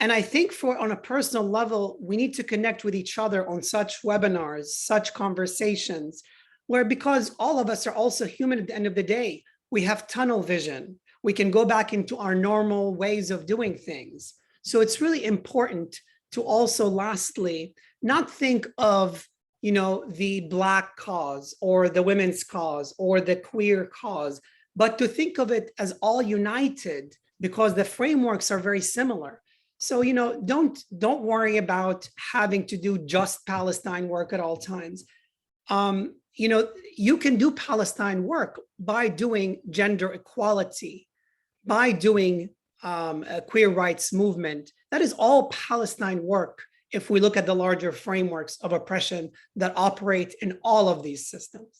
And I think on a personal level, we need to connect with each other on such webinars, such conversations, where, because all of us are also human at the end of the day, we have tunnel vision. We can go back into our normal ways of doing things. So it's really important to also, lastly, not think of the Black cause or the women's cause or the queer cause, but to think of it as all united, because the frameworks are very similar. So, don't worry about having to do just Palestine work at all times. You can do Palestine work by doing gender equality, by doing a queer rights movement. That is all Palestine work, if we look at the larger frameworks of oppression that operate in all of these systems.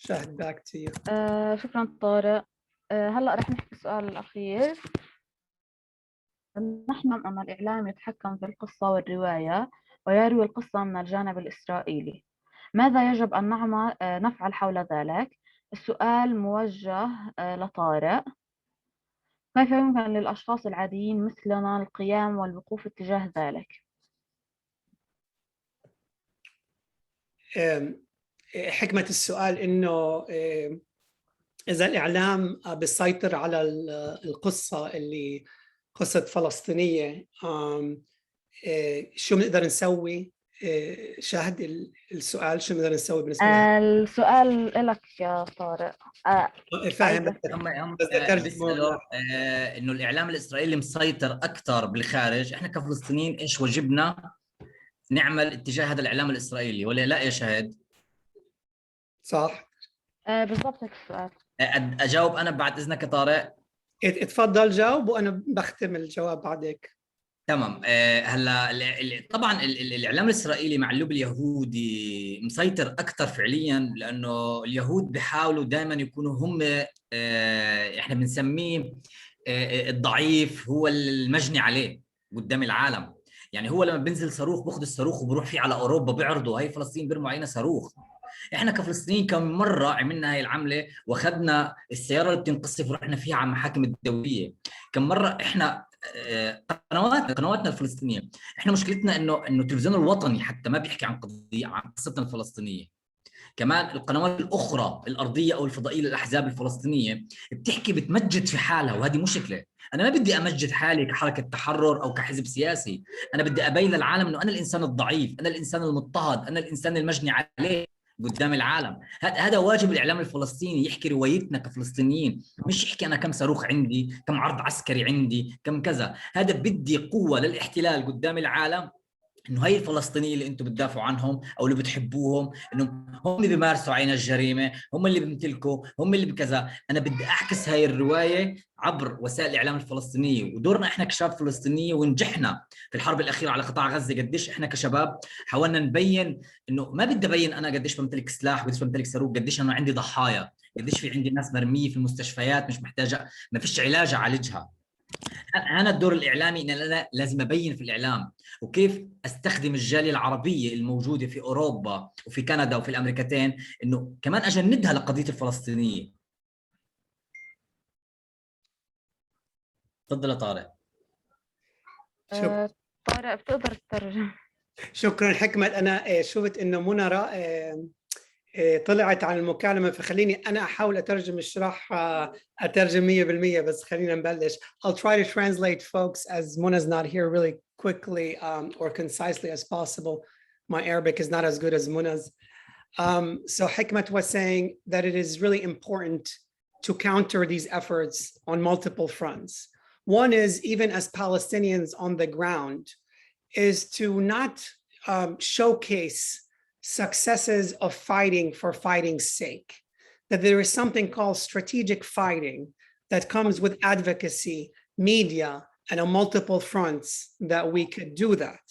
Shahd, back to you. شكرا طارق. هلا رح نحكي السؤال الأخير. نحن أن الإعلام يتحكم في القصة والرواية ويروي القصة من الجانب الإسرائيلي. ماذا يجب أن نفعل حول ذلك؟ السؤال موجه لطارق. كيف يمكن للأشخاص العاديين مثلنا القيام والوقوف اتجاه ذلك؟ حكمة السؤال إنه إذا الإعلام بيسيطر على القصة اللي قصة فلسطينية، شو بنقدر نسوي؟ شاهد السؤال، شو بنقدر نسوي بالنسبة السؤال لك يا طارق. فاهم. هم بيسألوا إنه الإعلام الإسرائيلي مسيطر أكثر بالخارج، إحنا كفلسطينيين إيش واجبنا نعمل اتجاه هذا الإعلام الإسرائيلي ولا لا يا شاهد؟ صح. بالضبط هيك السؤال. أجاوب أنا بعد إذنك يا طارق؟ اتفضل جاوب وأنا بختم الجواب بعدك. تمام. هلا طبعا الاعلام الاسرائيلي مع اللوبي اليهودي مسيطر اكثر فعليا، لانه اليهود بيحاولوا دائما يكونوا هم احنا بنسميه الضعيف هو المجني عليه قدام العالم. يعني هو لما بينزل صاروخ باخذ الصاروخ وبروح فيه على اوروبا بيعرضوا هاي فلسطين بيرموا علينا صاروخ. احنا كفلسطينيين كم مره عملنا هاي العمله واخذنا السياره اللي بتنقصف ورحنا فيها على المحاكم الدوليه. كم مره احنا قنواتنا الفلسطينيه. احنا مشكلتنا انه التلفزيون الوطني حتى ما بيحكي عن قضيه، عن قصتنا الفلسطينيه. كمان القنوات الاخرى الارضيه او الفضائيه للاحزاب الفلسطينيه بتحكي، بتمجد في حالها، وهذه مشكله. انا ما بدي امجد حالي كحركه تحرر او كحزب سياسي، انا بدي ابين للعالم انه انا الانسان الضعيف، انا الانسان المضطهد، انا الانسان المجني عليه قدام العالم. هذا واجب الاعلام الفلسطيني، يحكي روايتنا كفلسطينيين، مش يحكي انا كم صاروخ عندي، كم عرض عسكري عندي، كم كذا. هذا بدي قوه للاحتلال قدام العالم، انه هي الفلسطينيين اللي انتم بتدافعوا عنهم او اللي بتحبوهم، انهم هم اللي بيمارسوا عين الجريمه، هم اللي بيمتلكوا، هم اللي بكذا. انا بدي اعكس هاي الروايه عبر وسائل الاعلام الفلسطينيه. ودورنا احنا كشباب فلسطينيه، ونجحنا في الحرب الاخيره على قطاع غزه، قديش احنا كشباب حاولنا نبين انه ما بدي ابين انا قديش بمتلك سلاح، قديش بمتلك صاروخ، قديش انا عندي ضحايا، قديش في عندي ناس مرميه في المستشفيات مش محتاجه، ما فيش علاج اعالجها. انا الدور الاعلامي ان انا لازم ابين في الاعلام، وكيف استخدم الجاليه العربيه الموجوده في اوروبا وفي كندا وفي الامريكتين، انه كمان اجندها لقضيه الفلسطينيه. تفضل يا طارق. طارق بتقدر تترجم. شكرا حكمة. أنا شفت إنه منى طلعت عن المكالمة، فخليني أنا أحاول أترجم الشرح، أترجم 100%، بس خلينا نبلش. I'll try to translate, folks, as Muna's not here, really quickly or concisely as possible. My Arabic is not as good as Muna's. So Hikmat was saying that it is really important to counter these efforts on multiple fronts. One is, even as Palestinians on the ground, is to not showcase successes of fighting for fighting's sake, that there is something called strategic fighting that comes with advocacy, media, and on multiple fronts that we could do that.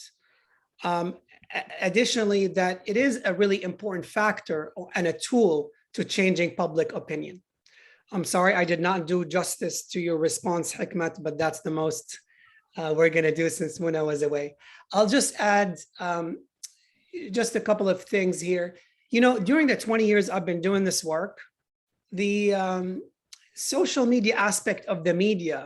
Additionally, that it is a really important factor and a tool to changing public opinion. I'm sorry, I did not do justice to your response, Hikmat, but that's the most we're going to do since Muna was away. I'll just add just a couple of things here. You know, during the 20 years I've been doing this work, the social media aspect of the media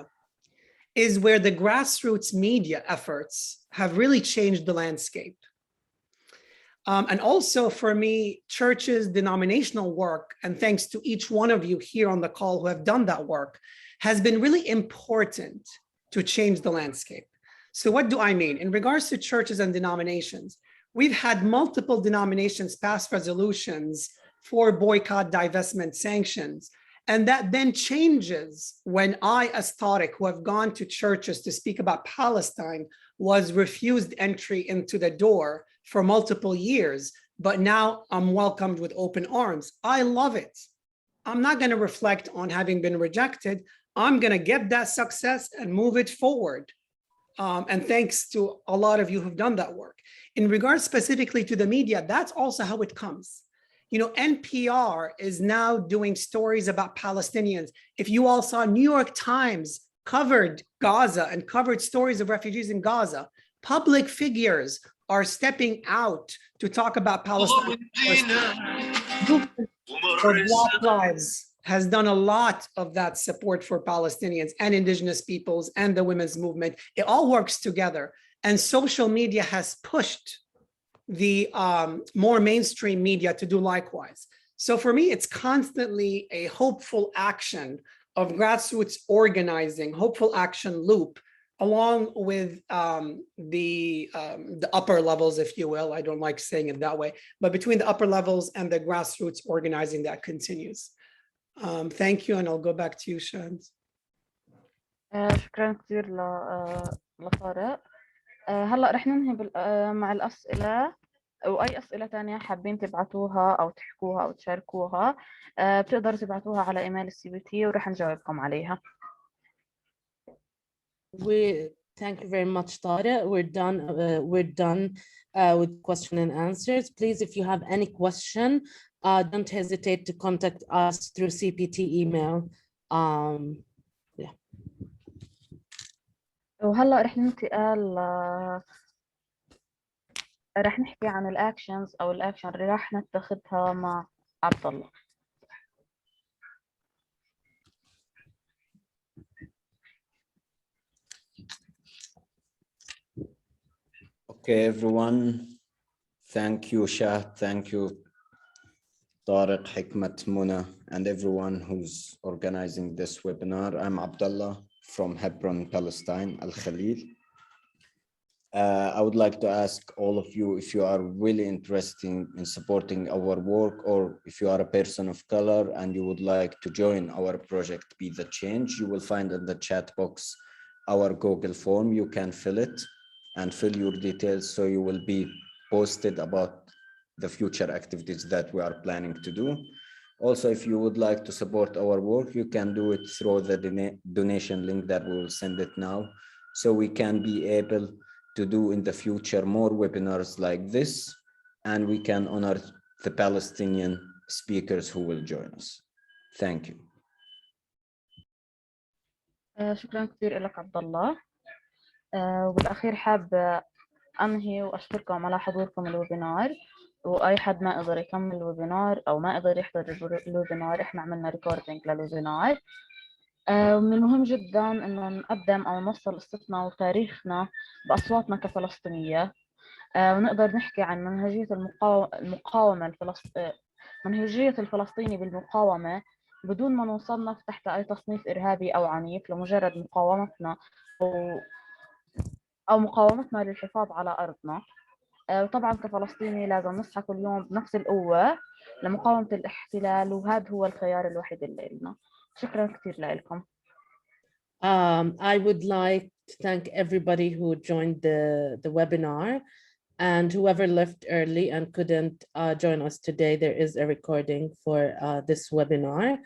is where the grassroots media efforts have really changed the landscape. And also for me, churches' denominational work, and thanks to each one of you here on the call who have done that work, has been really important to change the landscape. So what do I mean? In regards to churches and denominations, we've had multiple denominations pass resolutions for boycott, divestment, sanctions. And that then changes when I, as Tariq, who have gone to churches to speak about Palestine, was refused entry into the door for multiple years, but now I'm welcomed with open arms. I love it. I'm not going to reflect on having been rejected. I'm going to get that success and move it forward. And thanks to a lot of you who've done that work. In regards specifically to the media, that's also how it comes. You know, NPR is now doing stories about Palestinians. If you all saw, New York Times covered Gaza and covered stories of refugees in Gaza. Public figures are stepping out to talk about Palestine. For Black Lives has done a lot of that support for Palestinians and indigenous peoples and the women's movement. It all works together. And social media has pushed the more mainstream media to do likewise. So for me, it's constantly a hopeful action of grassroots organizing, hopeful action loop, along with the upper levels, if you will. I don't like saying it that way, but between the upper levels and the grassroots organizing that continues. Thank you, and I'll go back to you, Shahd. شكرا كثير لطارق. هلا رح ننهي مع الأسئلة، وأي أسئلة تانية حابين تبعتوها أو تحكوها أو تشاركوها بتقدروا تبعتوها على إيميل CBT ورح نجاوبكم عليها. Thank you very much, Tariq. We're done with question and answers. Please, if you have any question, don't hesitate to contact us through CPT email. وهلا رح ننتقل رح نحكي عن الاكشنز او الاكشن اللي رح نتخذها مع عبد الله. Okay, everyone. Thank you, Shah. Thank you, Tariq, Hikmat, Muna, and everyone who's organizing this webinar. I'm Abdullah from Hebron, Palestine, Al Khalil. I would like to ask all of you if you are really interested in supporting our work, or if you are a person of color and you would like to join our project, Be the Change, you will find in the chat box our Google form. You can fill it and fill your details so you will be posted about the future activities that we are planning to do. Also, if you would like to support our work, you can do it through the donation link that we will send it now, so we can be able to do in the future more webinars like this, and we can honor the Palestinian speakers who will join us. Thank you. شكرا كثير لك عبد الله. وبالأخير حاب أنهي وأشكركم على حضوركم الويبينار، وأي حد ما قدر يكمل الويبينار أو ما قدر يحضر الويبينار، إحنا عملنا ريكوردينج للويبينار. ومن المهم جدا إنه نقدم أو نوصل قصتنا وتاريخنا بأصواتنا كفلسطينية، ونقدر نحكي عن منهجية منهجية الفلسطيني بالمقاومة بدون ما نصنف تحت أي تصنيف إرهابي أو عنيف، لمجرد مقاومتنا أو مقاومتنا للحفاظ على أرضنا. وطبعا كفلسطيني لازم نصحى كل يوم بنفس القوة لمقاومة الاحتلال، وهذا هو الخيار الوحيد اللي لنا. شكرا كثير لكم. I would like to thank everybody who joined the webinar, and whoever left early and couldn't join us today, there is a recording for this webinar.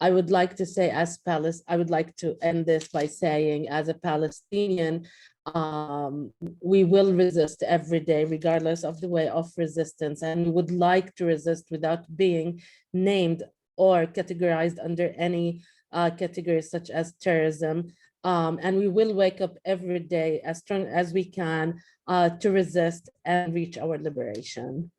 I would like to say, I would like to end this by saying, as a Palestinian, we will resist every day, regardless of the way of resistance, and we would like to resist without being named or categorized under any categories such as terrorism. And we will wake up every day as strong as we can to resist and reach our liberation.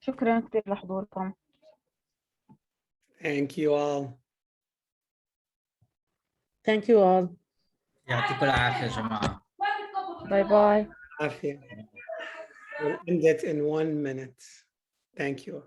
شكرا كثير لحضوركم. Thank you all. Thank you all. يعطيكم العافية يا جماعة. باي باي. We'll end it in 1 minute. Thank you.